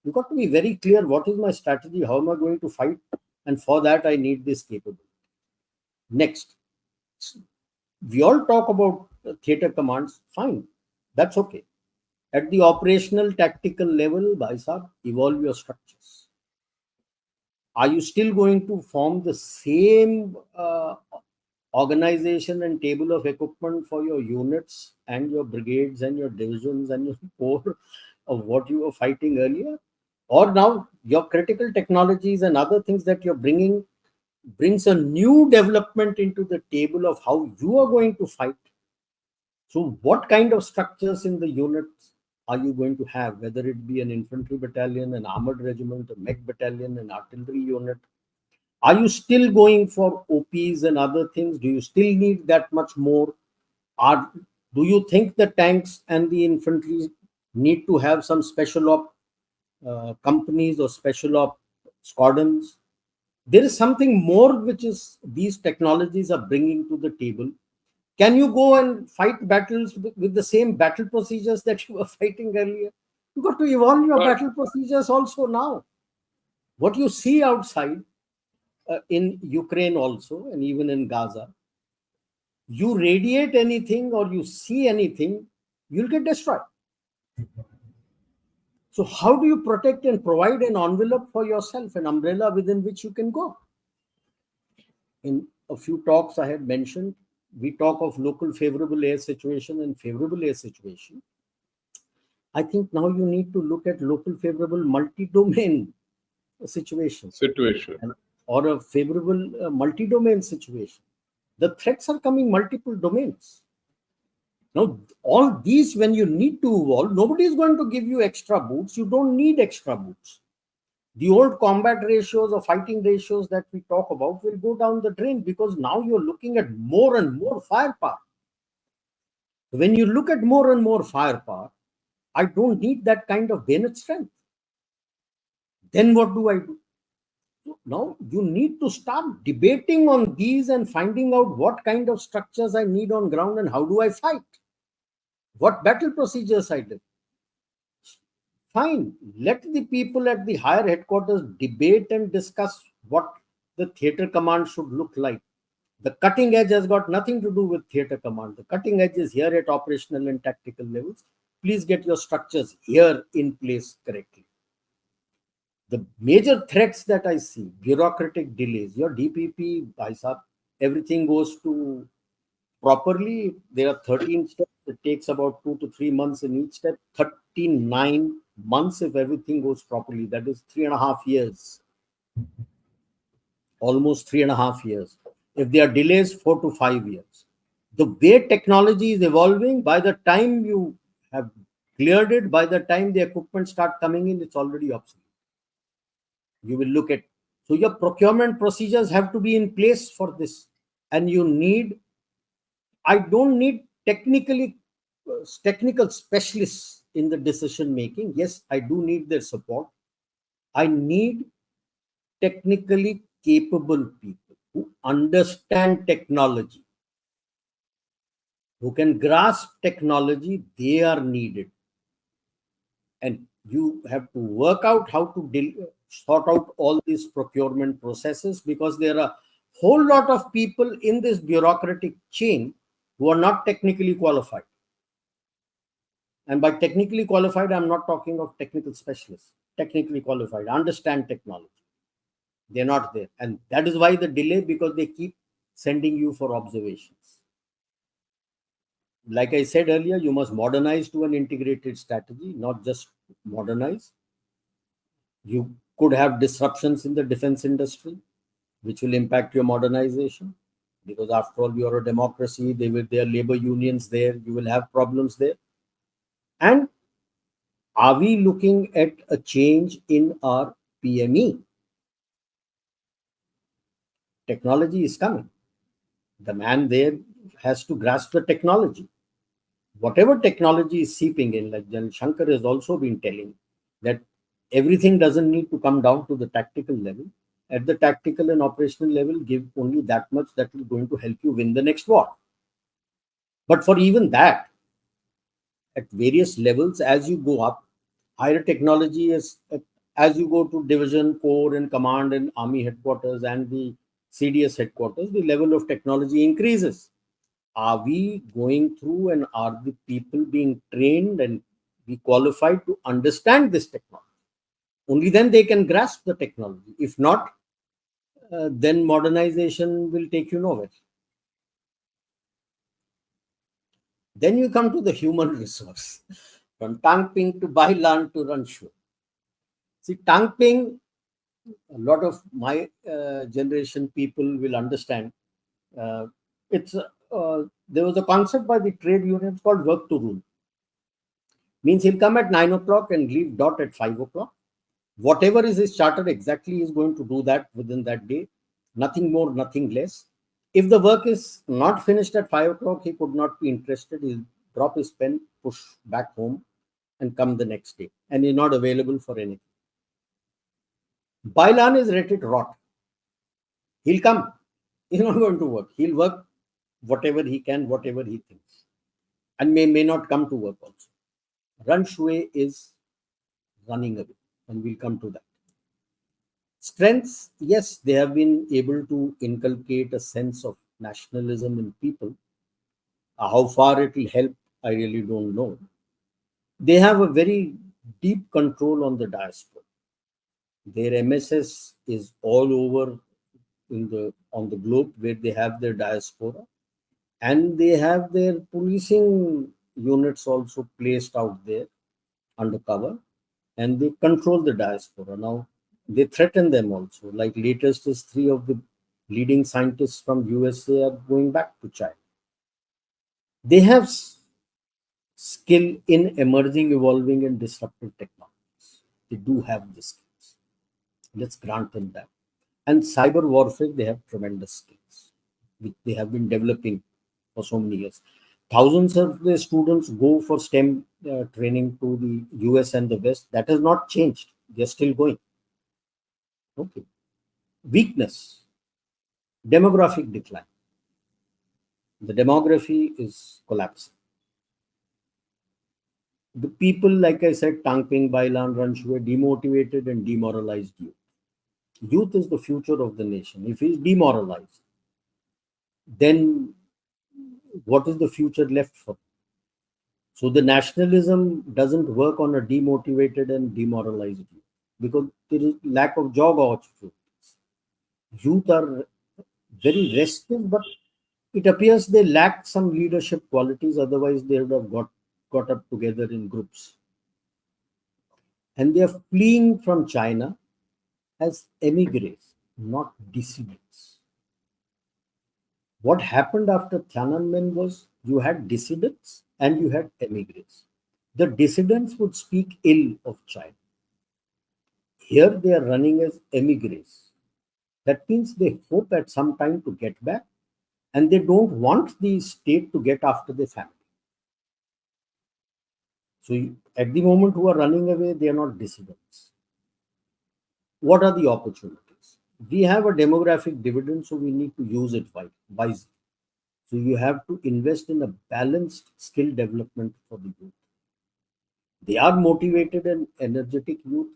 You got to be very clear, what is my strategy, how am I going to fight, and for that I need this capability. Next, we all talk about theater commands, fine, that's okay. At the operational tactical level, bhai sahab, evolve your structures. Are you still going to form the same organization and table of equipment for your units and your brigades and your divisions and your corps of what you were fighting earlier? Or now your critical technologies and other things that you're bringing brings a new development into the table of how you are going to fight. So what kind of structures in the units are you going to have, whether it be an infantry battalion, an armored regiment, a mech battalion, an artillery unit? Are you still going for OPs and other things? Do you still need that much more? Are Do you think the tanks and the infantry need to have some special op companies or special op squadrons? There is something more which is these technologies are bringing to the table. Can you go and fight battles with the same battle procedures that you were fighting earlier? You got to evolve your But battle procedures also now. What you see outside in Ukraine also, and even in Gaza, you radiate anything or you see anything, you'll get destroyed. So, how do you protect and provide an envelope for yourself, an umbrella within which you can go? In a few talks I had mentioned, we talk of local favorable air situation and favorable air situation. I think now you need to look at local favorable multi-domain situation, situation. or a favorable multi-domain situation. The threats are coming multiple domains. Now, all these, when you need to evolve, nobody is going to give you extra boots. You don't need extra boots. The old combat ratios or fighting ratios that we talk about will go down the drain, because now you're looking at more and more firepower. When you look at more and more firepower, I don't need that kind of bayonet strength. Then what do I do? Now you need to start debating on these and finding out what kind of structures I need on ground and how do I fight, what battle procedures I do. Fine, let the people at the higher headquarters debate and discuss what the theater command should look like. The cutting edge has got nothing to do with theater command. The cutting edge is here at operational and tactical levels. Please get your structures here in place correctly. The major threats that I see, bureaucratic delays. Your DPP, bhai sahab, everything goes to properly. There are 13 steps. It takes about 2 to 3 months in each step. 39 months if everything goes properly. That is 3.5 years. Almost 3.5 years. If there are delays, 4 to 5 years. The way technology is evolving, by the time you have cleared it, by the time the equipment start coming in, it's already obsolete. You will look at, so your procurement procedures have to be in place for this, and you need, I don't need technical specialists in the decision making. Yes, I do need their support. I need technically capable people who understand technology, who can grasp technology. They are needed. And you have to work out how to sort out all these procurement processes, because there are a whole lot of people in this bureaucratic chain who are not technically qualified. And by technically qualified, I'm not talking of technical specialists. Technically qualified, understand technology. They're not there. And that is why the delay, because they keep sending you for observations. Like I said earlier, you must modernize to an integrated strategy, not just modernize. You could have disruptions in the defense industry, which will impact your modernization. Because after all, you are a democracy. There are labor unions there. You will have problems there. And are we looking at a change in our PME? Technology is coming. The man there has to grasp the technology. Whatever technology is seeping in, like General Shankar has also been telling, that everything doesn't need to come down to the tactical level. At the tactical and operational level, give only that much that is going to help you win the next war. But for even that, at various levels, as you go up, higher technology is, as you go to division, corps, and command and army headquarters and the CDS headquarters, the level of technology increases. Are we going through, and are the people being trained and be qualified to understand this technology? Only then they can grasp the technology. If not, then modernization will take you nowhere. Then you come to the human resource, from Tangping to Bailan to Ranshu. See, Tangping, a lot of my generation people will understand. Uh, there was a concept by the trade unions called work to rule. Means he'll come at 9 o'clock and leave dot at 5 o'clock. Whatever is his charter, exactly is going to do that within that day. Nothing more, nothing less. If the work is not finished at 5 o'clock, he could not be interested. He'll drop his pen, push back home, and come the next day. And he's not available for anything. Bailan is rated rot. He'll come. He's not going to work. He'll work whatever he can, whatever he thinks. And may not come to work also. Run Shui is running away. And we'll come to that. Strengths, yes, they have been able to inculcate a sense of nationalism in people. How far it will help, I really don't know. They have a very deep control on the diaspora. Their MSS is all over on the globe, where they have their diaspora, and they have their policing units also placed out there undercover, and they control the diaspora. Now they threaten them also. Like latest is 3 of the leading scientists from USA are going back to China. They have skill in emerging, evolving, and disruptive technologies. They do have the skills. Let's grant them that. And cyber warfare, they have tremendous skills, which they have been developing for so many years. Thousands of the students go for STEM training to the US and the West. That has not changed. They're still going. Okay. Weakness, demographic decline. The demography is collapsing. The people, like I said, Tangping, Bailan, Ranshu, demotivated and demoralized youth. Youth is the future of the nation. If he's demoralized, then what is the future left for? So the nationalism doesn't work on a demotivated and demoralized youth, because there is lack of job opportunities. Youth are very restive, but it appears they lack some leadership qualities. Otherwise, they would have got up together in groups. And they are fleeing from China as emigres, not dissidents. What happened after Tiananmen was, you had dissidents and you had emigres. The dissidents would speak ill of China. Here they are running as emigres. That means they hope at some time to get back, and they don't want the state to get after the family. So at the moment who are running away, they are not dissidents. What are the opportunities? We have a demographic dividend, so we need to use it wisely. So you have to invest in a balanced skill development for the youth. They are motivated and energetic youth.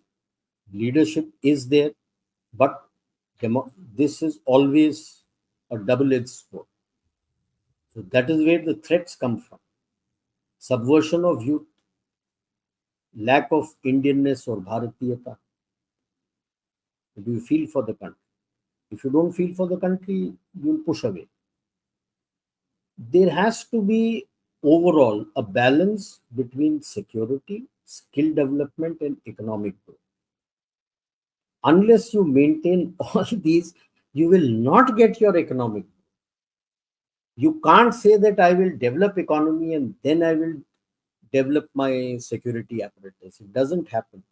Leadership is there, but this is always a double-edged sword. So that is where the threats come from. Subversion of youth, lack of Indianness or Bharatiyata. Do you feel for the country? If you don't feel for the country, you'll push away. There has to be overall a balance between security, skill development, and economic growth. Unless you maintain all these, you will not get your economic growth. You can't say that I will develop economy and then I will develop my security apparatus. It doesn't happen.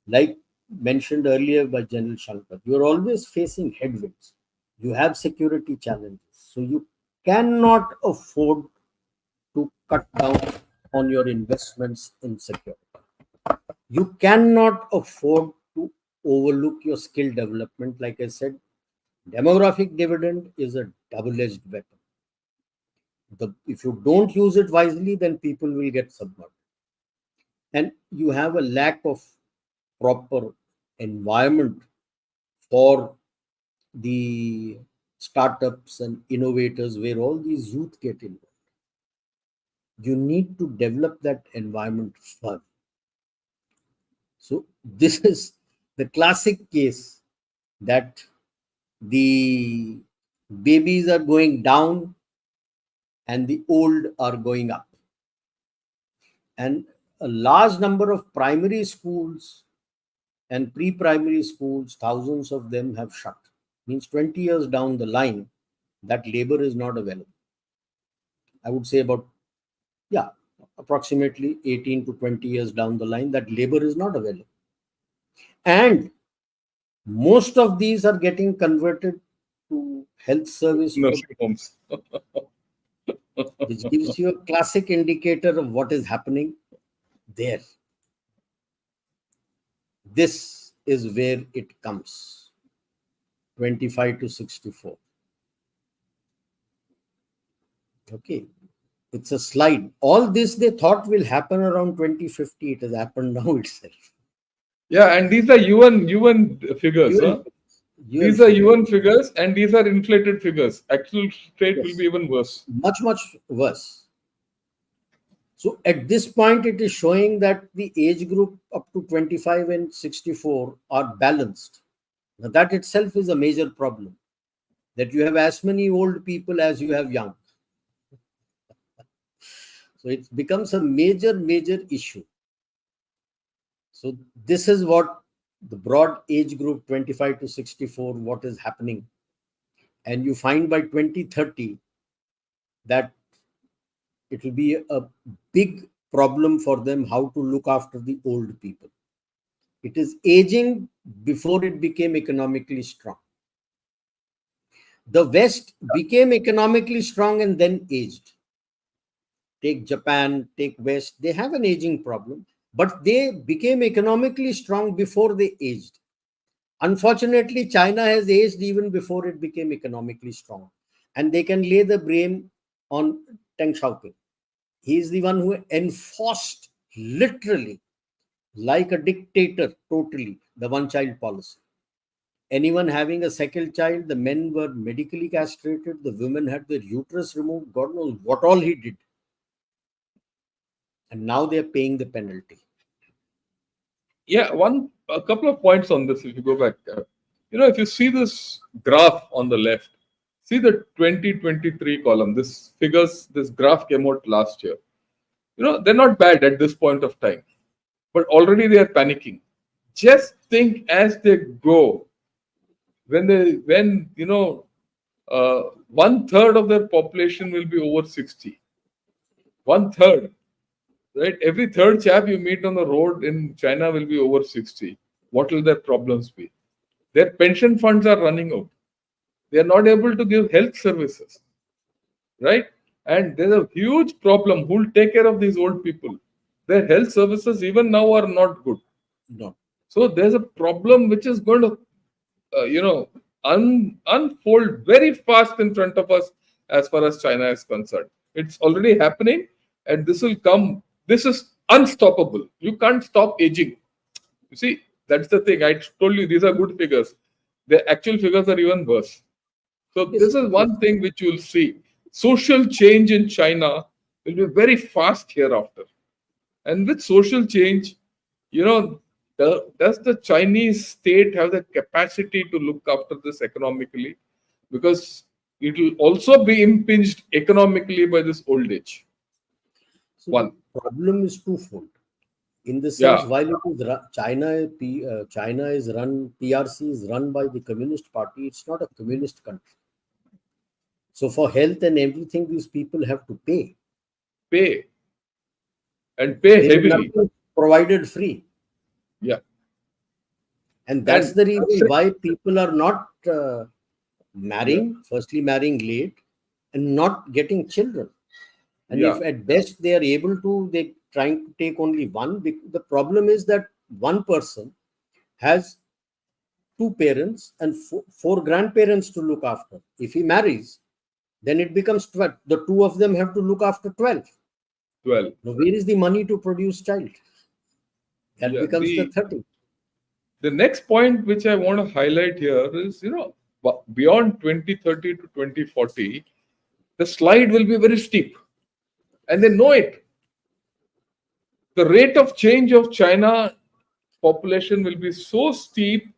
Like mentioned earlier by General Shankar, you're always facing headwinds. You have security challenges. So you cannot afford to cut down on your investments in security. You cannot afford to overlook your skill development. Like I said, demographic dividend is a double-edged weapon. If you don't use it wisely, then people will get submerged. And you have a lack of proper environment for the startups and innovators where all these youth get involved. You need to develop that environment first. So this is the classic case that the babies are going down and the old are going up. And a large number of primary schools and pre-primary schools, thousands of them have shut. Means 20 years down the line, that labor is not available. I would say approximately 18 to 20 years down the line, that labor is not available. And most of these are getting converted to health service, Nursing homes. which gives you a classic indicator of what is happening there. This is where it comes. 25 to 64. Okay. It's a slide. All this they thought will happen around 2050. It has happened now itself. Yeah, and these are UN figures. Huh? These are UN figures, and these are inflated figures. Actual state will be even worse. Much, much worse. So at this point, it is showing that the age group up to 25 and 64 are balanced. Now, that itself is a major problem, that you have as many old people as you have young. So it becomes a major, major issue. So this is what the broad age group 25 to 64, what is happening. And you find by 2030 that it will be a big problem for them how to look after the old people. It is aging before it became economically strong. The West became economically strong and then aged. Take Japan, take West, they have an aging problem, but they became economically strong before they aged. Unfortunately, China has aged even before it became economically strong. And they can lay the blame on Deng Xiaoping. He is the one who enforced, literally, like a dictator, totally, the one-child policy. Anyone having a second child, the men were medically castrated, the women had their uterus removed, God knows what all he did. And now they are paying the penalty. Yeah, a couple of points on this. If you go back, if you see this graph on the left, see the 2023 column. This graph came out last year. They're not bad at this point of time, but already they are panicking. Just think as they go, when 1/3 of their population will be over 60. 1/3. Right? Every third chap you meet on the road in China will be over 60. What will their problems be? Their pension funds are running out. They are not able to give health services. Right? And there's a huge problem. Who will take care of these old people? their health services even now are not good. No. So there's a problem which is going to, you know, unfold very fast in front of us as far as China is concerned. It's already happening, and this will come. This is unstoppable. You can't stop aging. You see, that's the thing. I told you these are good figures. The actual figures are even worse. So Yes. this is one thing which you'll see. Social change in China will be very fast hereafter. And with social change, you know, does the Chinese state have the capacity to look after this economically? Because it will also be impinged economically by this old age. So the One, problem is twofold. In the sense, yeah, while it is China is run, PRC is run by the Communist Party. It's not a communist country. So for health and everything, these people have to pay. pay and pay They will not heavily. be provided free, Yeah, and that's and the reason why people are not yeah, marrying. Firstly, marrying late and not getting children. And yeah, if at best they are able to, they trying to take only one. The problem is that one person has two parents and four grandparents to look after. If he marries, then it becomes 12. The two of them have to look after 12. 12. Now, where is the money to produce child? That Yeah, becomes the 30. the next point which I want to highlight here is, beyond 2030 to 2040, the slide will be very steep, and they know it. The rate of change of China population will be so steep.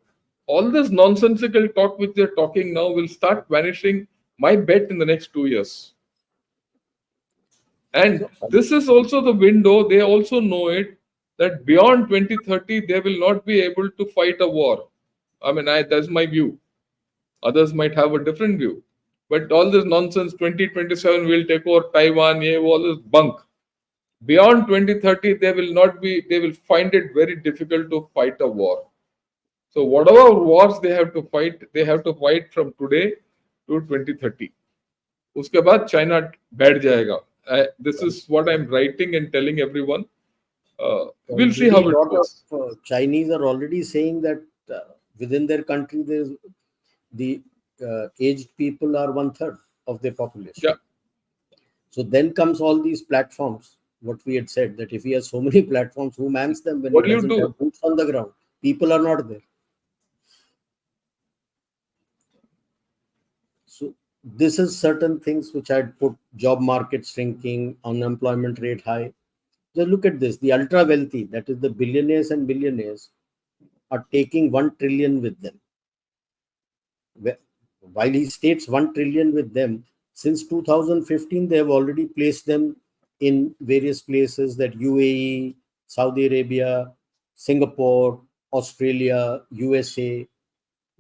All this nonsensical talk which they're talking now will start vanishing. My bet in the next 2 years. And So, this is also the window. They also know it that beyond 2030 they will not be able to fight a war. I mean, that's my view. Others might have a different view. But all this nonsense, 2027 will take over Taiwan, all this bunk. Beyond 2030, they will find it very difficult to fight a war. So whatever wars they have to fight from today to 2030. उसके बाद China बैठ जाएगा. This is what I'm writing and telling everyone. We'll see already how a it lot of goes. Chinese are already saying that within their country, there's the aged people are one third of their population. Yeah. So then comes all these platforms. What we had said that if he has so many platforms, who mans them when he What do you doesn't do? have boots on the ground? People are not there. So this is certain things which I'd put: job market shrinking, unemployment rate high. Just look at this: the ultra wealthy, that is the billionaires and billionaires, are taking 1 trillion with them. While he states 1 trillion with them, since 2015 they have already placed them in various places, that UAE, Saudi Arabia, Singapore, Australia, USA,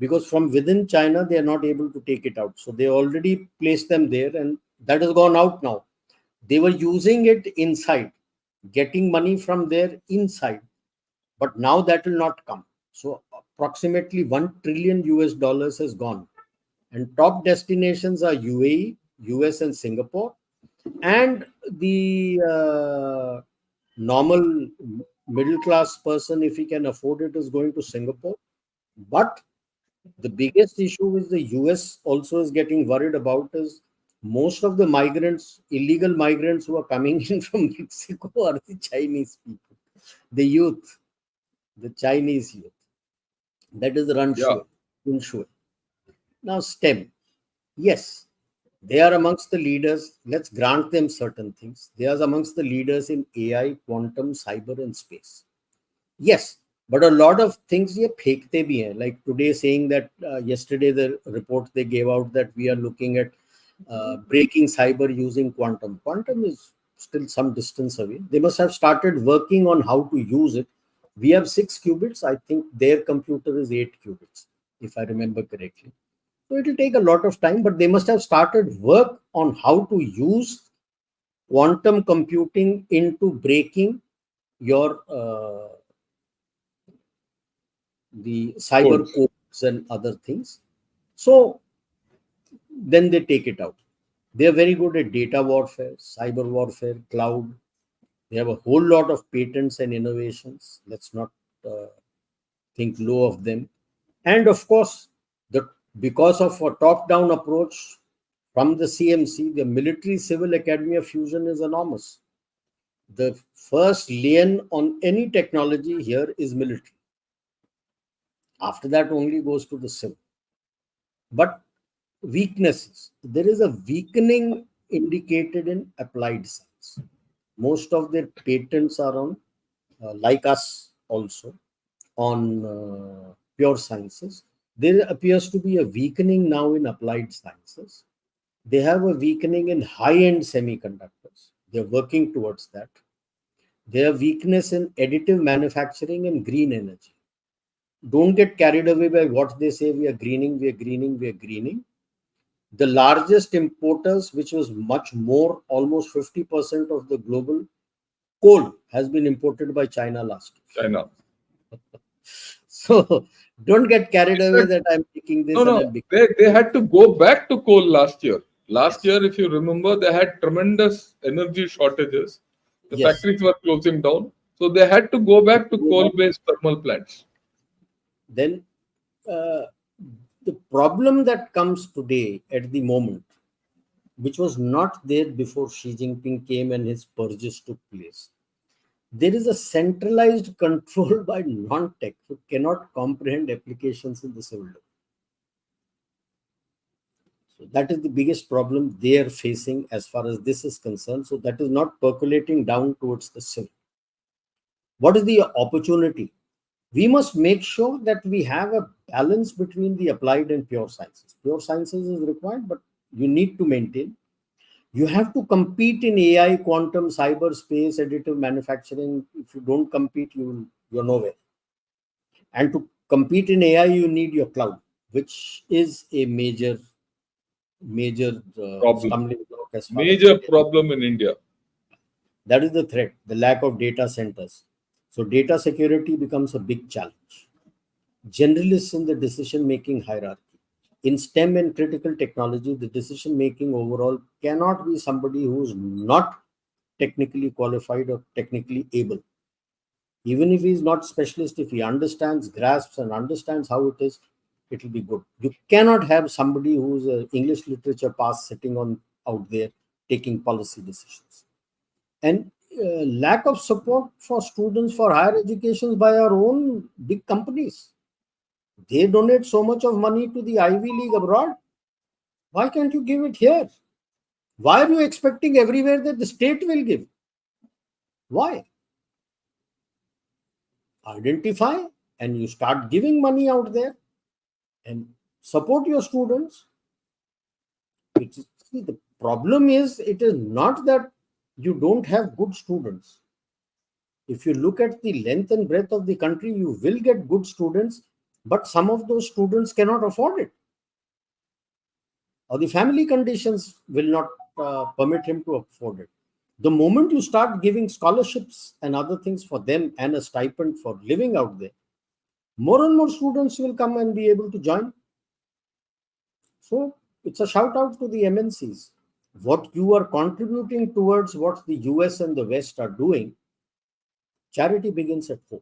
because from within China they are not able to take it out. So they already placed them there, and that has gone out now. They were using it inside, getting money from there inside, but now that will not come. So approximately 1 trillion US dollars has gone, and top destinations are UAE, US, and Singapore. And the normal middle class person, if he can afford it, is going to Singapore. But the biggest issue is the US also is getting worried about is most of the migrants, illegal migrants who are coming in from Mexico are the Chinese people, the youth, the Chinese youth. That is run Yeah. shui, in shui. Now STEM, yes, they are amongst the leaders. Let's grant them certain things. They are amongst the leaders in AI, quantum, cyber, and space. Yes, but a lot of things ye फेंकते bhi hain. Like today saying that yesterday the report they gave out that we are looking at breaking cyber using quantum. Quantum is still some distance away. They must have started working on how to use it. We have 6 qubits. I think their computer is 8 qubits, if I remember correctly. So it will take a lot of time, but they must have started work on how to use quantum computing into breaking your the cyber Codes. codes and other things. So then they take it out. They are very good at data warfare, cyber warfare, cloud. They have a whole lot of patents and innovations. Let's not uh, think low of them. And of course, the because of a top-down approach from the CMC, the military civil academia fusion is enormous. The first lane on any technology here is military. After that, only goes to the civil. But weaknesses. There is a weakening indicated in applied science. Most of their patents are on, like us also, on pure sciences. There appears to be a weakening now in applied sciences. They have a weakening in high-end semiconductors. They're working towards that. Their weakness in additive manufacturing and green energy. Don't get carried away by what they say, we are greening, we are greening, we are greening. The largest importers, which was much more, almost 50% of the global coal, has been imported by China last year. China. So don't get carried In away fact, that I'm picking this no, and no, I'm picking. they had to go back to coal last year. Last Yes. year, if you remember, they had tremendous energy shortages. The Yes. factories were closing down. So they had to go back to Go back. coal-based thermal plants. Then uh, the problem that comes today at the moment, which was not there before Xi Jinping came and his purges took place, there is a centralized control by non-tech who cannot comprehend applications in the civil domain. So that is the biggest problem they are facing as far as this is concerned. So that is not percolating down towards the civil. What is the opportunity? We must make sure that we have a balance between the applied and pure sciences. Pure sciences is required, but you need to maintain. You have to compete in AI, quantum, cyberspace, additive manufacturing. If you don't compete, you're nowhere. And to compete in AI, you need your cloud, which is a major Problem. stumbling block as far as Major India. problem in India. That is the threat, the lack of data centers. So data security becomes a big challenge. Generalists in the decision making hierarchy. In STEM and critical technology, the decision making overall cannot be somebody who's not technically qualified or technically able. Even if he's not specialist, if he understands, grasps, and understands how it is, it will be good. You cannot have somebody who's an English literature pass sitting on out there taking policy decisions. And lack of support for students for higher education by our own big companies. They donate so much of money to the Ivy League abroad. Why can't you give it here? Why are you expecting everywhere that the state will give? Why? Identify and you start giving money out there and support your students. See, the problem is, it is not that you don't have good students. If you look at the length and breadth of the country, you will get good students, but some of those students cannot afford it, or the family conditions will not permit him to afford it. The moment you start giving scholarships and other things for them and a stipend for living out there, more and more students will come and be able to join. So it's a shout out to the MNCs. What you are contributing towards what the US and the West are doing, charity begins at home.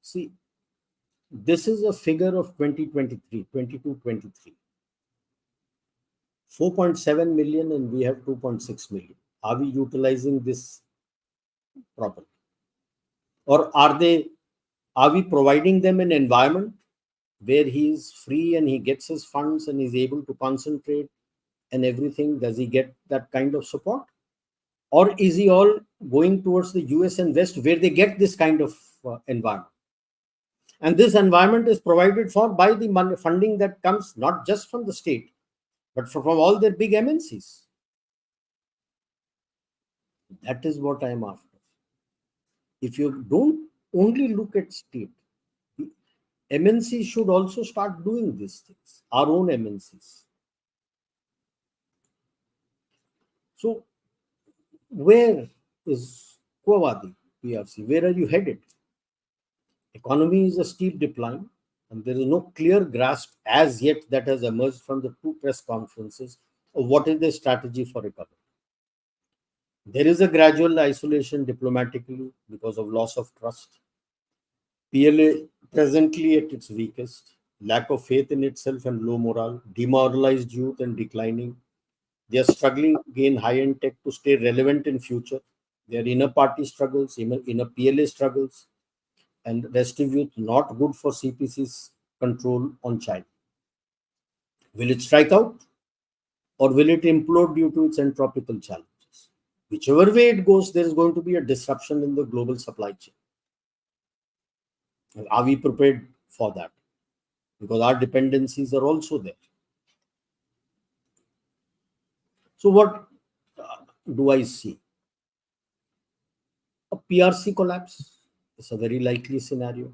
See, this is a figure of 2023, 22-23. 4.7 million and we have 2.6 million. Are we utilizing this properly? Or are we providing them an environment where he is free and he gets his funds and is able to concentrate and everything? Does he get that kind of support? Or is he all going towards the US and West where they get this kind of environment? And this environment is provided for by the money funding that comes not just from the state, but from all their big MNCs. That is what I am after. If you don't only look at state, MNCs should also start doing these things, our own MNCs. So, where is Kuwadi PRC? Where are you headed? Economy is a steep decline, and there is no clear grasp as yet that has emerged from the two press conferences what is the strategy for recovery? There is a gradual isolation diplomatically because of loss of trust. PLA presently at its weakest, lack of faith in itself and low morale, demoralized youth and declining. They are struggling to gain high-end tech to stay relevant in future. Their inner party struggles, inner PLA struggles, and restive youth not good for CPC's control on China. Will it strike out or will it implode due to its entropical challenges? Whichever way it goes, there is going to be a disruption in the global supply chain. Are we prepared for that? Because our dependencies are also there. So what do I see? A PRC collapse is a very likely scenario.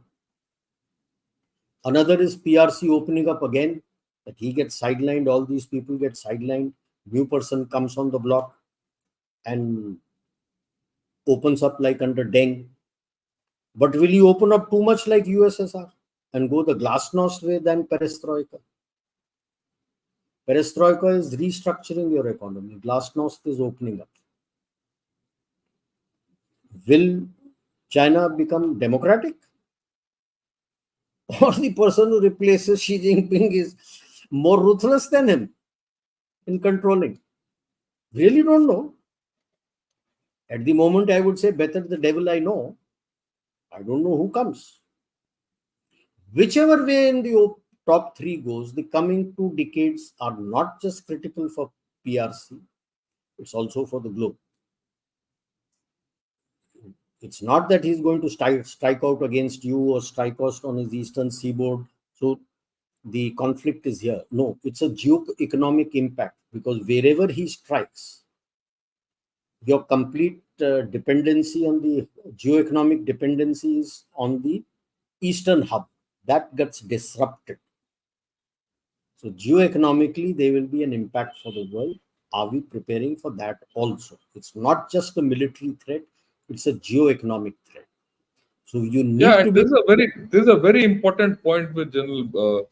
Another is PRC opening up again, that he gets sidelined, all these people get sidelined, new person comes on the block and opens up like under Deng. But will he open up too much like USSR and go the glasnost way than perestroika? Perestroika is restructuring your economy. Glasnost is opening up. Will China become democratic? Or the person who replaces Xi Jinping is more ruthless than him in controlling? Really don't know. At the moment, I would say better the devil I know. I don't know who comes. Whichever way in the top three goes, the coming 2 decades are not just critical for PRC, it's also for the globe. It's not that he's going to strike out against you or strike out on his eastern seaboard. So the conflict is here. No, it's a geo-economic impact, because wherever he strikes, your complete dependency on the geo-economic dependencies on the eastern hub, that gets disrupted. So geo-economically, there will be an impact for the world. Are we preparing for that also? It's not just a military threat, it's a geo-economic threat. So you need Yeah, to and be... this is a very important point which General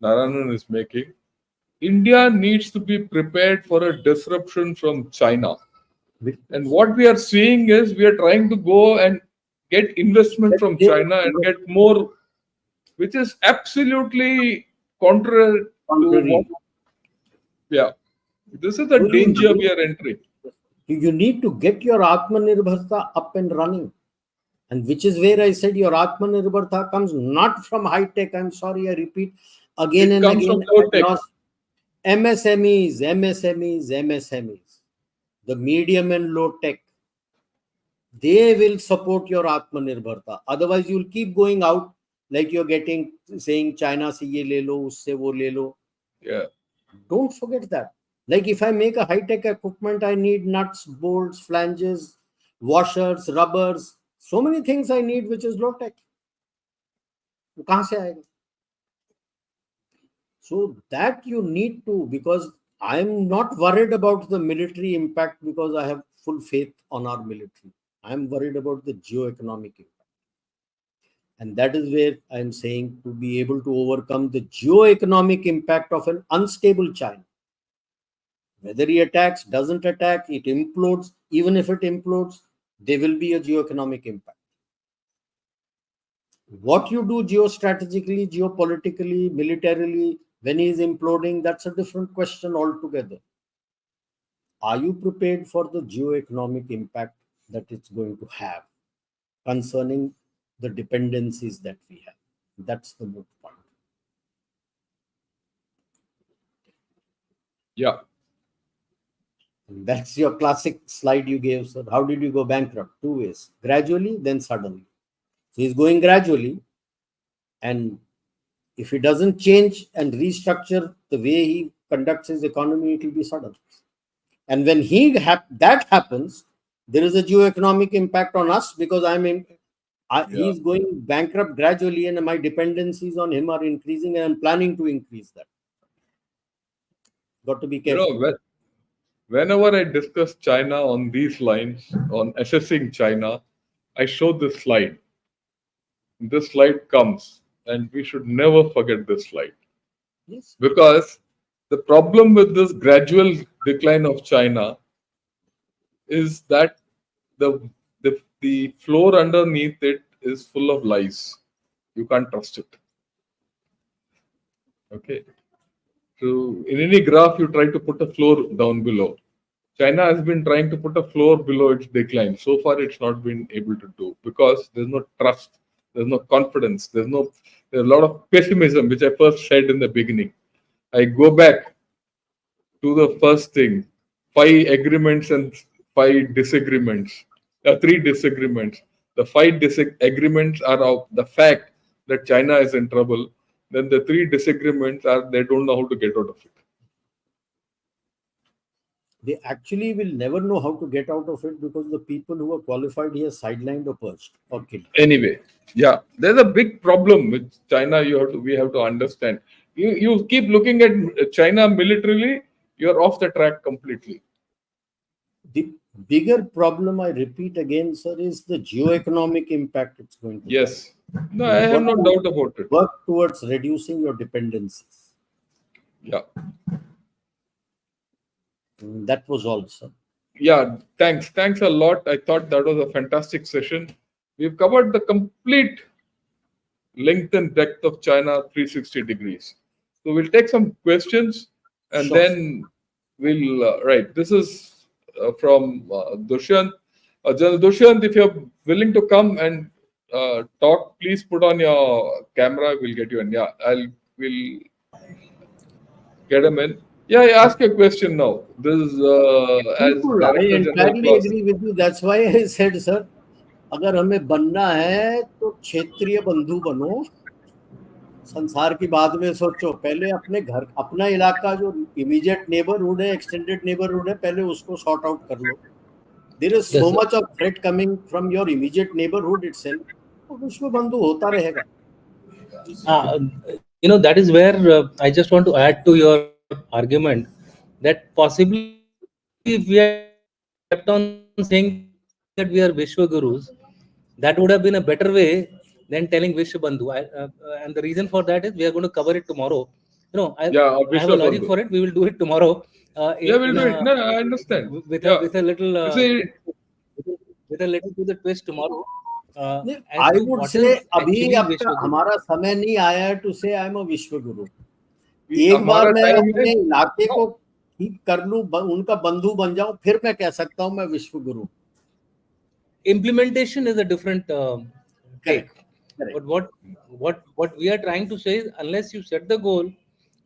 Narayanan is making. India needs to be prepared for a disruption from China. And what we are seeing is we are trying to go and get investment from China and get more, which is absolutely contrary to what. contrary. Yeah, this is the So danger we are entering. you need to get your Atmanirbharta up and running. And which is where I said your Atmanirbharta comes not from high tech. I'm sorry, I repeat again It and comes from again. low tech. MSMEs, MSMEs, MSMEs, the medium and low tech, they will support your Atmanirbharta. Otherwise, you'll keep going out like you're getting, saying China se ye le lo, usse wo le lo. Yeah. Don't forget that. Like if I make a high-tech equipment, I need nuts, bolts, flanges, washers, rubbers, so many things I need which is low-tech. वो कहाँ से आएगा? So that you need to, because I am not worried about the military impact because I have full faith on our military. I am worried about the geo-economic impact. And that is where I am saying, to be able to overcome the geo-economic impact of an unstable China. Whether he attacks, doesn't attack, it implodes. Even if it implodes, there will be a geo-economic impact. What you do geostrategically, geopolitically, militarily, when he is imploding, that's a different question altogether. Are you prepared for the geo-economic impact that it's going to have concerning the dependencies that we have? That's the moot point. Yeah. That's your classic slide you gave, sir. How did you go bankrupt? 2 ways: gradually, then suddenly. So he's going gradually, and if he doesn't change and restructure the way he conducts his economy, it will be sudden. And when that happens, there is a geo-economic impact on us, because he's going bankrupt gradually, and my dependencies on him are increasing, and I'm planning to increase that. Got to be careful. Whenever I discuss China on these lines, on assessing China, I show this slide. This slide comes, and we should never forget this slide. Yes. Because The problem with this gradual decline of China is that the floor underneath it is full of lies. You can't trust it. Okay. So in any graph, you try to put a floor down below. China has been trying to put a floor below its decline. So far, it's not been able to do because there's no trust, there's no confidence, there's a lot of pessimism, which I first said in the beginning. I go back to the first thing: five agreements and five disagreements, three disagreements. The five disagreements are of the fact that China is in trouble. Then the three disagreements are they don't know how to get out of it. They actually will never know how to get out of it because the people who are qualified here sidelined or purged or killed. Anyway, yeah, there's a big problem with China. We have to understand. You keep looking at China militarily, you're off the track completely. The bigger problem, I repeat again, sir, is the geo-economic impact it's going to have. Yes, no, I You've have got no to doubt about it. work towards reducing your dependencies. Yeah, That was all, sir. yeah. Thanks a lot. I thought that was a fantastic session. We've covered the complete length and depth of China 360 degrees. So we'll take some questions and Sure. then we'll, right. This is from Dushyant. General Dushyant, if you're willing to come and talk, please put on your camera. We'll get you in. Yeah, we'll get him in. Yeah, I ask you a question now. This is as बिल्कुल, I Director General entirely clause. agree with you. That's why I said, sir, अगर हमें बनना है तो क्षेत्रीय बंधु बनो. संसार की बाद में सोचो. पहले अपने घर, अपना इलाका जो इमीडिएट नेबरहुड है, एक्सटेंडेड नेबरहुड है, पहले उसको सॉर्ट आउट कर लो. There is so Yes, sir. much of threat coming from your immediate neighborhood itself. तो विश्व बंधु होता रहेगा. That is where I just want to add to your argument that possibly if we had kept on saying that we are Vishwa Gurus, that would have been a better way than telling Vishwa Bandhu. And the reason for that is we are going to cover it tomorrow. I have a logic for it. Yeah, We will do it Vishwabandhu. tomorrow Yeah, we'll do it. No, I understand. Yeah. with a little You see, with a little to the twist tomorrow as I to would what say is अभी actually अब तक Vishwa Guru. हमारा समय नहीं आया है to say I am a विश्व गुरु. एक बार हमारा मैं टाइम अपने है. इलाके को ठीक कर लूं, उनका बंधु बन जाऊं, फिर मैं कह सकता हूं मैं विश्व गुरु. Implementation is a different take. Correct. Correct. But what we are trying to say is unless you set the goal,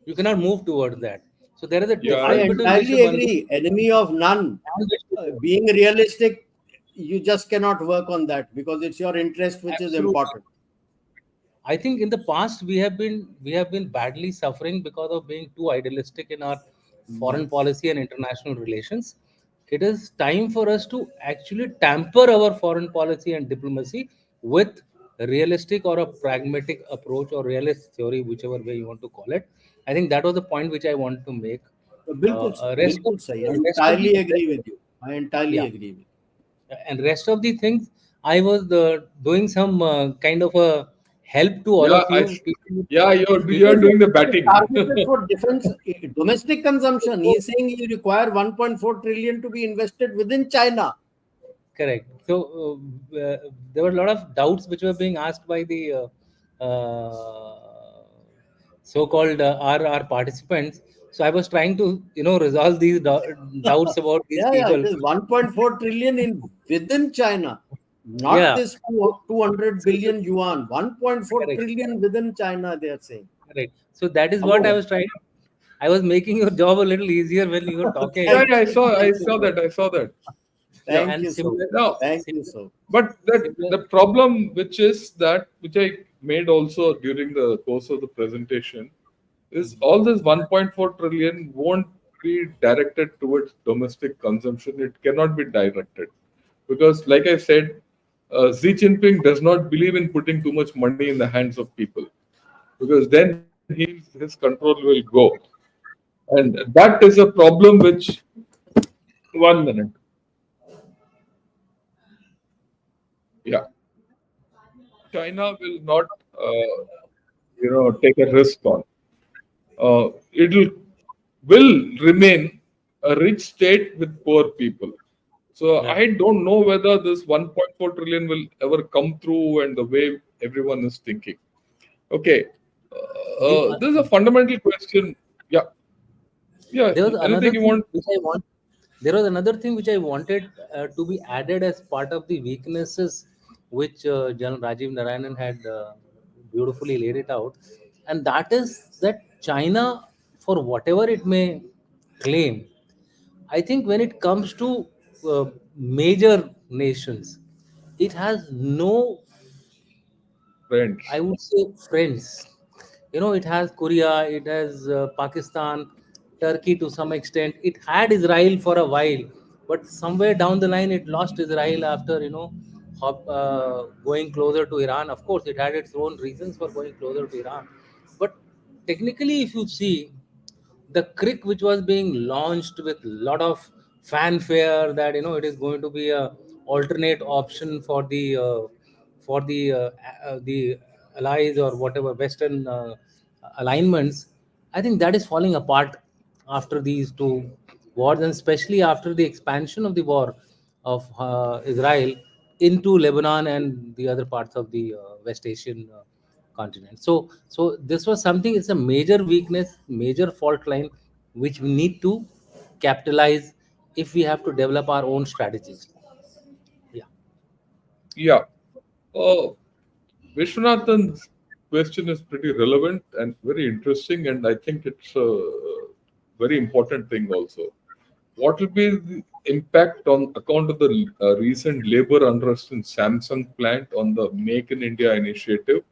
you cannot move towards that. So there is a Yeah, I difference between entirely Vishwa Bandhu agree. Enemy of none. and Vishwa Guru. Being realistic, you just cannot work on that because it's your interest which is Absolutely. important. I think in the past we have been badly suffering because of being too idealistic in our foreign policy and international relations. It is time for us to actually tamper our foreign policy and diplomacy with a realistic or a pragmatic approach or realist theory, whichever way you want to call it. I think that was the point which I want to make. तो बिल्कुल बिल्कुल सही. I Rest of entirely the agree with you. I entirely yeah, agree with you. and rest of the things I was doing some kind of a help to all yeah, of you, teaching you yeah. You're Because doing the it is batting. targeted for defense, domestic consumption. He is saying you require 1.4 trillion to be invested within China. correct. So there were a lot of doubts which were being asked by the so-called our participants. So I was trying to resolve these doubts about these Yeah, it people. is 1.4 trillion in within China, not Yeah, this 200 billion yuan. 1.4 correct, trillion within China, they are saying. correct. So that is what I Hello. was trying. I was making your job a little easier when you were talking. Yeah, Thank yeah. I you. saw. I Thank you saw so that. I saw that. Yeah. Thank And you so Now, Thank you similar, so but similar. the problem, which I made also during the course of the presentation, is all this 1.4 trillion won't be directed towards domestic consumption. It cannot be directed because, like I said, Xi Jinping does not believe in putting too much money in the hands of people because then his control will go, and that is a problem. Which 1 minute, yeah, China will not, take a risk on. It'll will remain a rich state with poor people. So Yeah. I don't know whether this 1.4 trillion will ever come through and the way everyone is thinking. Okay, The this is a fundamental question. Yeah, yeah. There was Anything another you thing want? which I want. There was another thing which I wanted to be added as part of the weaknesses, which General Rajiv Narayanan had beautifully laid it out, and that is that China, for whatever it may claim, I think when it comes to major nations, it has no, I Friends. would say, friends. It has Korea, it has Pakistan, Turkey to some extent. It had Israel for a while, but somewhere down the line, it lost Israel after going closer to Iran. Of course, it had its own reasons for going closer to Iran, but technically, if you see, the crick which was being launched with lot of fanfare that it is going to be a alternate option for the allies or whatever western alignments. I think that is falling apart after these two wars, and especially after the expansion of the war of Israel into Lebanon and the other parts of the West Asian continent. So this was something. It's a major weakness, major fault line, which we need to capitalize if we have to develop our own strategies. Yeah. Yeah. Uh, Vishwanathan's question is pretty relevant and very interesting, and I think it's a very important thing also. What will be the impact on account of the recent labor unrest in Samsung plant on the Make in India initiative?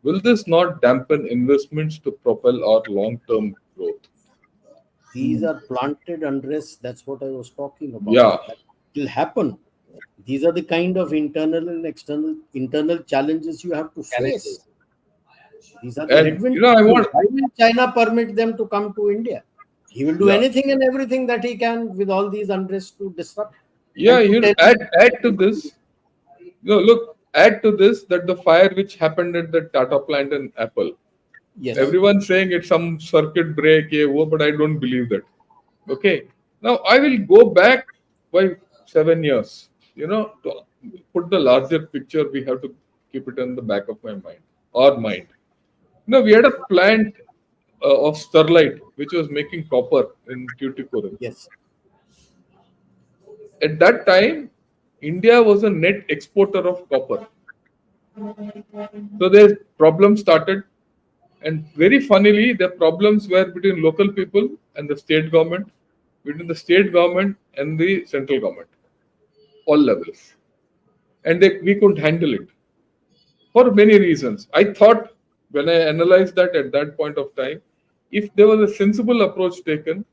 Will this not dampen investments to propel our long-term growth? These are planted unrest. That's what I was talking about. Yeah, That will happen. These are the kind of internal and internal challenges you have to face. Challenges. These are the and headwind I issues. want, Why will China permit them to come to India? He will do yeah, anything and everything that he can with all these unrest to disrupt yeah. and to tell. Add to this. No, look, add to this that the fire which happened at the Tata plant in Apple. Yes, Everyone's saying it's some circuit break, but I don't believe that. Okay. Now I will go back by 7 years. To put the larger picture, we have to keep it in the back of my mind or mind. We had a plant of Sterlite which was making copper in Tuticorin. yes, At that time, India was a net exporter of copper. So the problem started, and very funnily, the problems were between local people and the state government, between the state government and the central government, all levels. And we couldn't handle it for many reasons. I thought when I analyzed that at that point of time, if there was a sensible approach taken,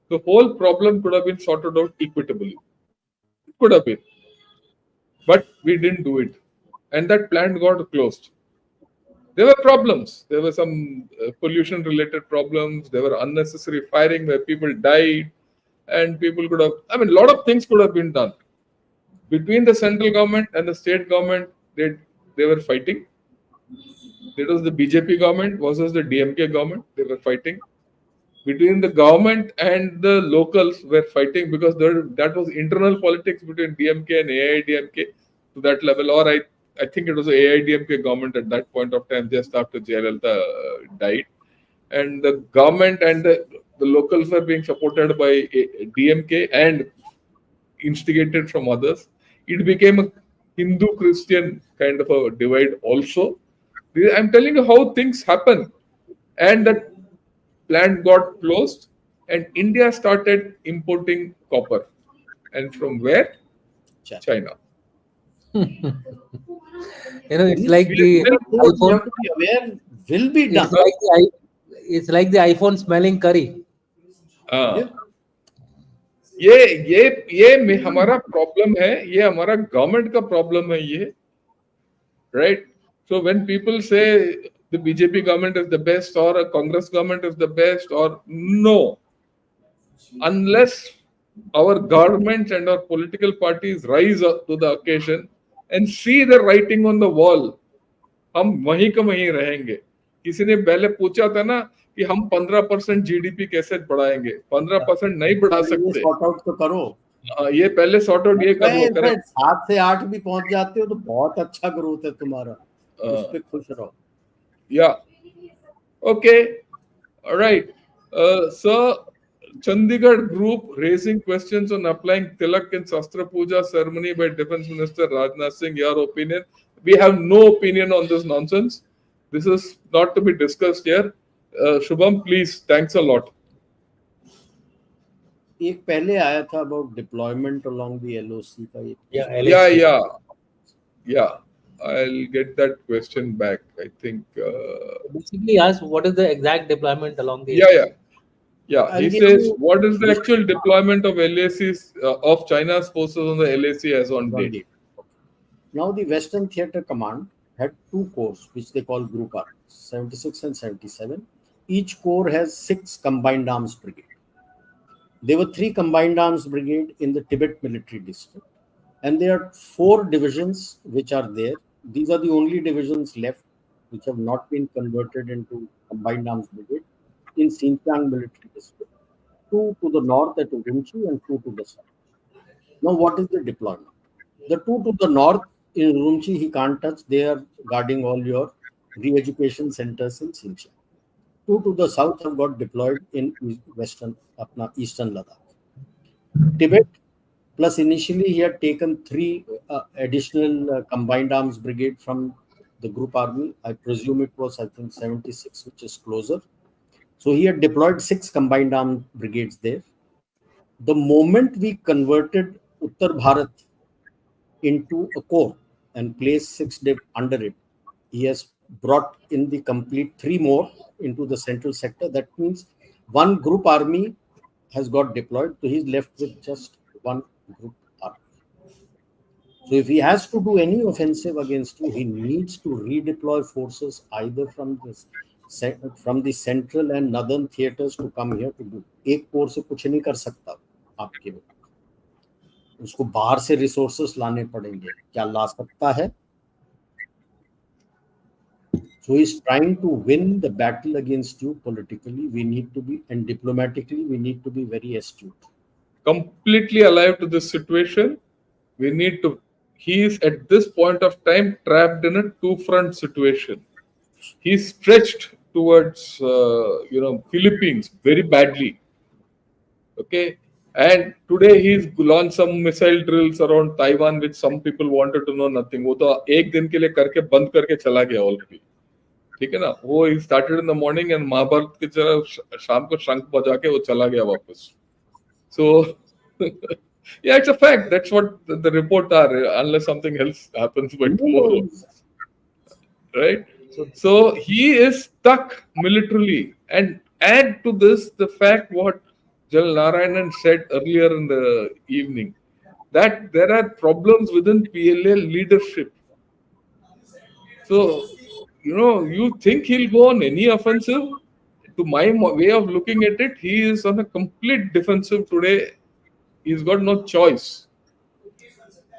the whole problem could have been sorted out equitably. It could have been, but we didn't do it, and that plant got closed. There were problems. There were some pollution related problems. There were unnecessary firing where people died, and people could have, I mean, a lot of things could have been done. Between the central government and the state government, they were fighting. It was the BJP government versus the DMK government. They were fighting. Between the government and the locals were fighting because that was internal politics between DMK and AIDMK to that level. Or I think it was the AIDMK government at that point of time, just after Jayalalitha died. And the government and the locals were being supported by DMK and instigated from others. It became a Hindu Christian kind of a divide also. I'm telling you how things happen. And that plant got closed, and India started importing copper. And from where? China. China. It's These like We, the things you iPhone. have to be aware will be done. It's like the iPhone smelling curry. हाँ, Yeah. हमारा problem है, ये हमारा government का problem है ये, right? So when people say the BJP government is the best or a Congress government is the best, or no, unless our government and our political parties rise up to the occasion and see the writing on the wall, हम वहीं का वहीं रहेंगे. किसी ने पहले पूछा था ना कि हम 15% जीडीपी कैसे बढ़ाएंगे, 15% नहीं बढ़ा ये सकते। सॉर्ट आउट तो करो। ये पहले सॉर्ट आउट ये कर लो, करेक्ट। 7 से 8 भी पहुंच जाते हो तो बहुत अच्छा ग्रोथ है तुम्हारा, उस पे खुश रहो। या okay, alright sir, Chandigarh group raising questions on applying tilak in Shastra Puja ceremony by Defense Minister Rajnath Singh. Your opinion? We have no opinion on this nonsense. This is not to be discussed here. Shubham, please. Thanks a lot. एक पहले आया था about deployment along the LOC का एक Yeah, yeah, yeah. I'll get that question back. I think. Basically, ask what is the exact deployment along the. Yeah, yeah. Yeah, I'll he give says, you what is the actual deployment of LACs, of China's forces on the LAC as on one date? day. Now the Western Theatre Command had 2 corps which they call Group Armies, 76 and 77. Each corps has 6 combined arms brigade. There were 3 combined arms brigade in the Tibet military district, and there are 4 divisions which are there. These are the only divisions left which have not been converted into combined arms brigade in Xinjiang military district. 2 to the north at Urumqi and 2 to the south. Now, what is the deployment? The 2 to the north in Urumqi he can't touch. They are guarding all your re-education centers in Xinjiang. 2 to the south have got deployed in eastern Ladakh. Tibet, plus initially he had taken 3 additional combined arms brigade from the group army. I presume it was, I think, 76, which is closer. So he had deployed 6 combined arms brigades there. The moment we converted Uttar Bharat into a corps and placed 6 under it, he has brought in the complete 3 more into the central sector. That means 1 group army has got deployed, so he's left with just 1 group army. So if he has to do any offensive against you, he needs to redeploy forces either from the central and northern theaters to come here to do. एक core से कुछ नहीं कर सकता आपके में, उसको बाहर से रिसोर्सेस लाने पड़ेंगे, क्या ला सकता है? So he's trying to win the battle against you politically. We need to be, and diplomatically, we need to be very astute. Completely alive to this situation. We need to. He is at this point of time trapped in a 2-front situation. He's stretched towards, Philippines very badly. Okay. And today he's launched some missile drills around Taiwan, which some people wanted to know nothing. वो तो एक दिन के लिए करके बंद करके चला गया already. ठीक है ना? वो he started in the morning and Mahabharat की तरह शाम को शंख बजा के वो चला गया वापस. So yeah, it's a fact. That's what the report are, unless something else happens by tomorrow. Right? So he is stuck militarily. And add to this the fact what General Narayanan said earlier in the evening, that there are problems within PLA leadership. So, you think he'll go on any offensive? To my way of looking at it, he is on a complete defensive today. He's got no choice.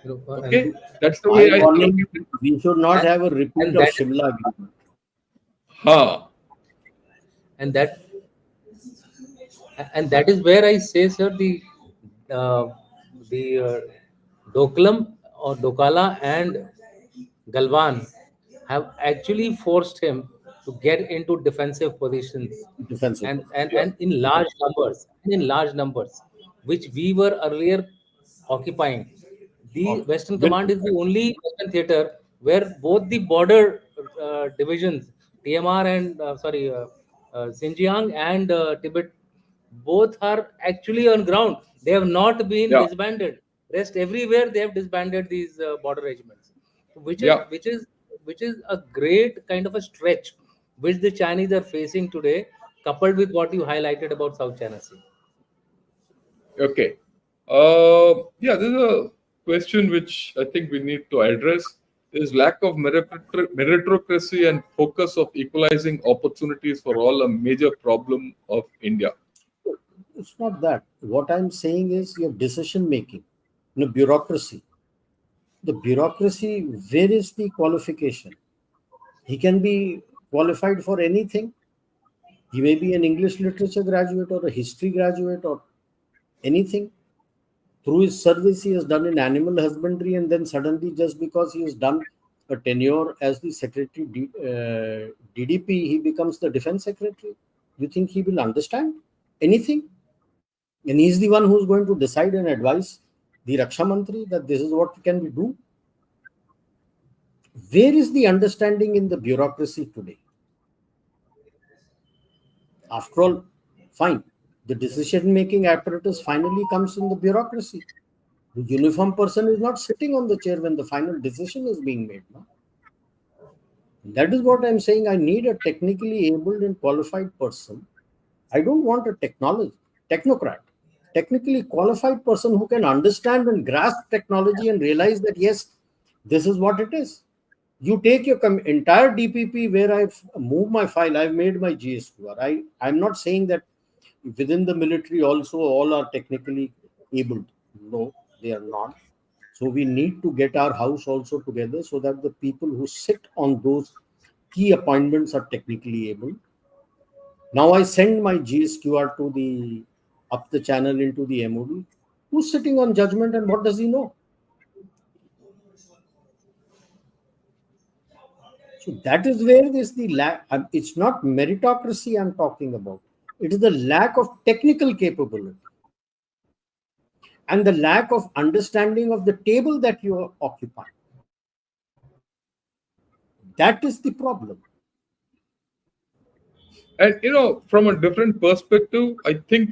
Okay, that's the way I look at it. We should not have a repeat of Shimla agreement. Ha. And that is where I say, sir, uh, Doklam or Dokala and Galwan have actually forced him to get into defensive positions, and in large numbers, which we were earlier occupying. The Western Command is the only Western theater where both the border divisions, TMR and Xinjiang and Tibet, both are actually on ground. They have not been Yeah. disbanded. Rest everywhere they have disbanded these border regiments, Yeah. which is a great kind of a stretch which the Chinese are facing today, coupled with what you highlighted about South China Sea. Okay. Yeah, this is a question which I think we need to address. Is lack of meritocracy and focus of equalizing opportunities for all a major problem of India? It's not that. What I'm saying is your decision making, bureaucracy. The bureaucracy, where is the qualification? He can be qualified for anything. He may be an English literature graduate or a history graduate or anything. Through his service, he has done in animal husbandry, and then suddenly, just because he has done a tenure as the secretary DDP, he becomes the defense secretary. You think he will understand anything? And he's the one who's going to decide and advise the Raksha Mantri that this is what can we do. Where is the understanding in the bureaucracy today? After all, fine, the decision making apparatus finally comes in the bureaucracy. The uniform person is not sitting on the chair when the final decision is being made. No? That is what I'm saying. I need a technically able and qualified person. I don't want a technocrat. Technically qualified person who can understand and grasp technology and realize that, yes, this is what it is. You take your entire DPP where I've moved my file, I've made my GSQR. I'm not saying that within the military also all are technically able. No, they are not. So we need to get our house also together so that the people who sit on those key appointments are technically able. Now I send my GSQR to the up the channel into the MOD. Who's sitting on judgment and what does he know? So that is where this the lack. It's not meritocracy I'm talking about. It is the lack of technical capability and the lack of understanding of the table that you are occupying. That is the problem. And from a different perspective, I think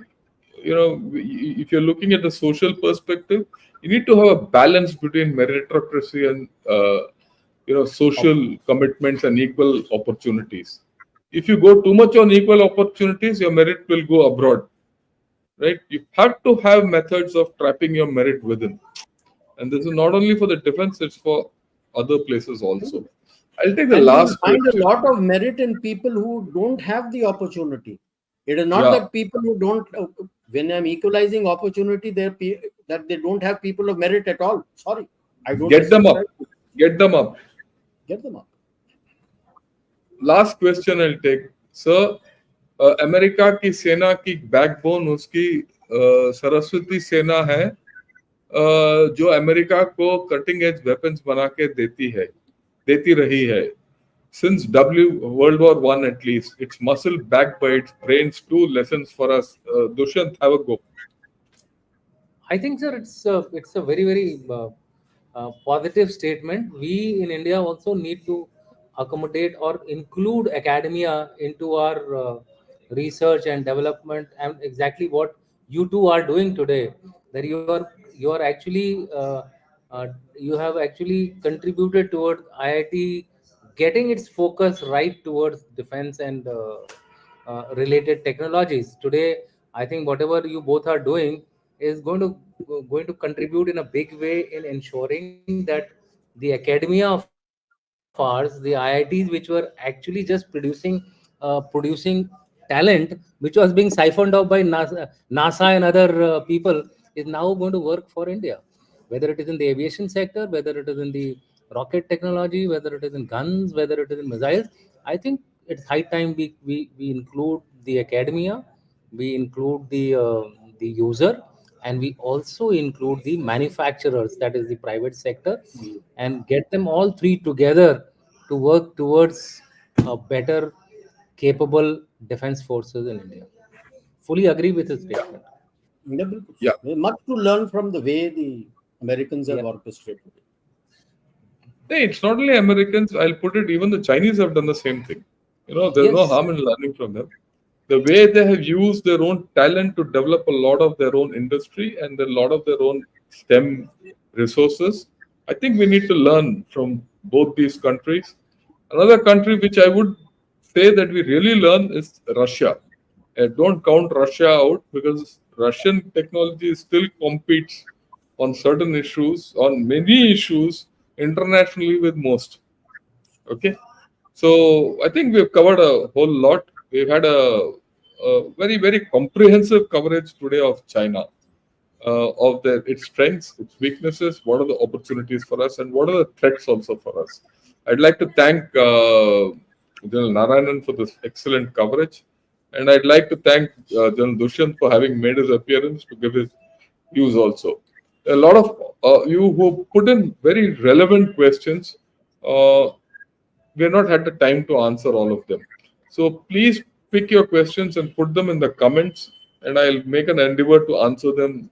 if you're looking at the social perspective, you need to have a balance between meritocracy and social commitments and equal opportunities. If you go too much on equal opportunities, your merit will go abroad, right? You have to have methods of trapping your merit within, and this is not only for the defense; it's for other places also. I'll take the And you will last find a question. lot of merit in people who don't have the opportunity. It is not Yeah, that people who don't, when I'm equalizing opportunity, that they don't have people of merit at all. Sorry, I don't get them up. subscribe to it. Get them up. Get them up. Last question I take sir, America की सेना की backbone उसकी सरस्वती सेना है, जो America को cutting edge weapons बना के देती रही है since World War One at least. It's muscle backed by its brains. Two lessons for us. Dushyant, have a go. I think, sir, it's a very very positive statement. We in India also need to accommodate or include academia into our research and development, and exactly what you two are doing today. That you are actually you have actually contributed towards IIT getting its focus right towards defense and related technologies. Today, I think whatever you both are doing is going to contribute in a big way in ensuring that the academia of ours, the IITs, which were actually just producing talent, which was being siphoned off by NASA and other people, is now going to work for India. Whether it is in the aviation sector, whether it is in the rocket technology, whether it is in guns, whether it is in missiles, I think it's high time we include the academia, we include the user, and we also include the manufacturers, that is the private sector, and get them all three together to work towards a better capable defense forces in India. Fully agree with his statement. Yeah, बिल्कुल. Yeah. There's much to learn from the way the Americans have Yeah. orchestrated it. Hey, it's not only Americans. I'll put it. Even the Chinese have done the same thing. There's no Yes. harm in learning from them. The way they have used their own talent to develop a lot of their own industry and a lot of their own STEM resources, I think we need to learn from both these countries. Another country which I would say that we really learn is Russia. Don't count Russia out, because Russian technology still competes on certain issues, on many issues internationally with most. Okay. So I think we've covered a whole lot. We've had a very, very comprehensive coverage today of China, of its strengths, its weaknesses, what are the opportunities for us, and what are the threats also for us. I'd like to thank General Narayanan for this excellent coverage. And I'd like to thank General Dushyant for having made his appearance to give his views also. A lot of you who put in very relevant questions. We have not had the time to answer all of them. So please pick your questions and put them in the comments, and I'll make an endeavor to answer them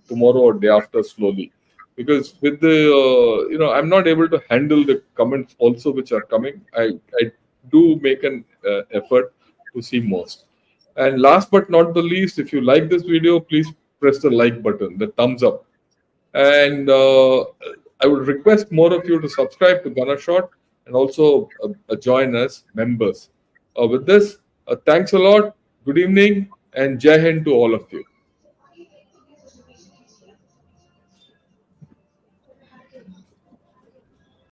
tomorrow or day after slowly. Because with the I'm not able to handle the comments also which are coming. I do make an effort to see most. And last but not the least, if you like this video, please press the like button, the thumbs up. And I would request more of you to subscribe to Gunner Shot and also join as members. With this, thanks a lot. Good evening and Jai Hind to all of you.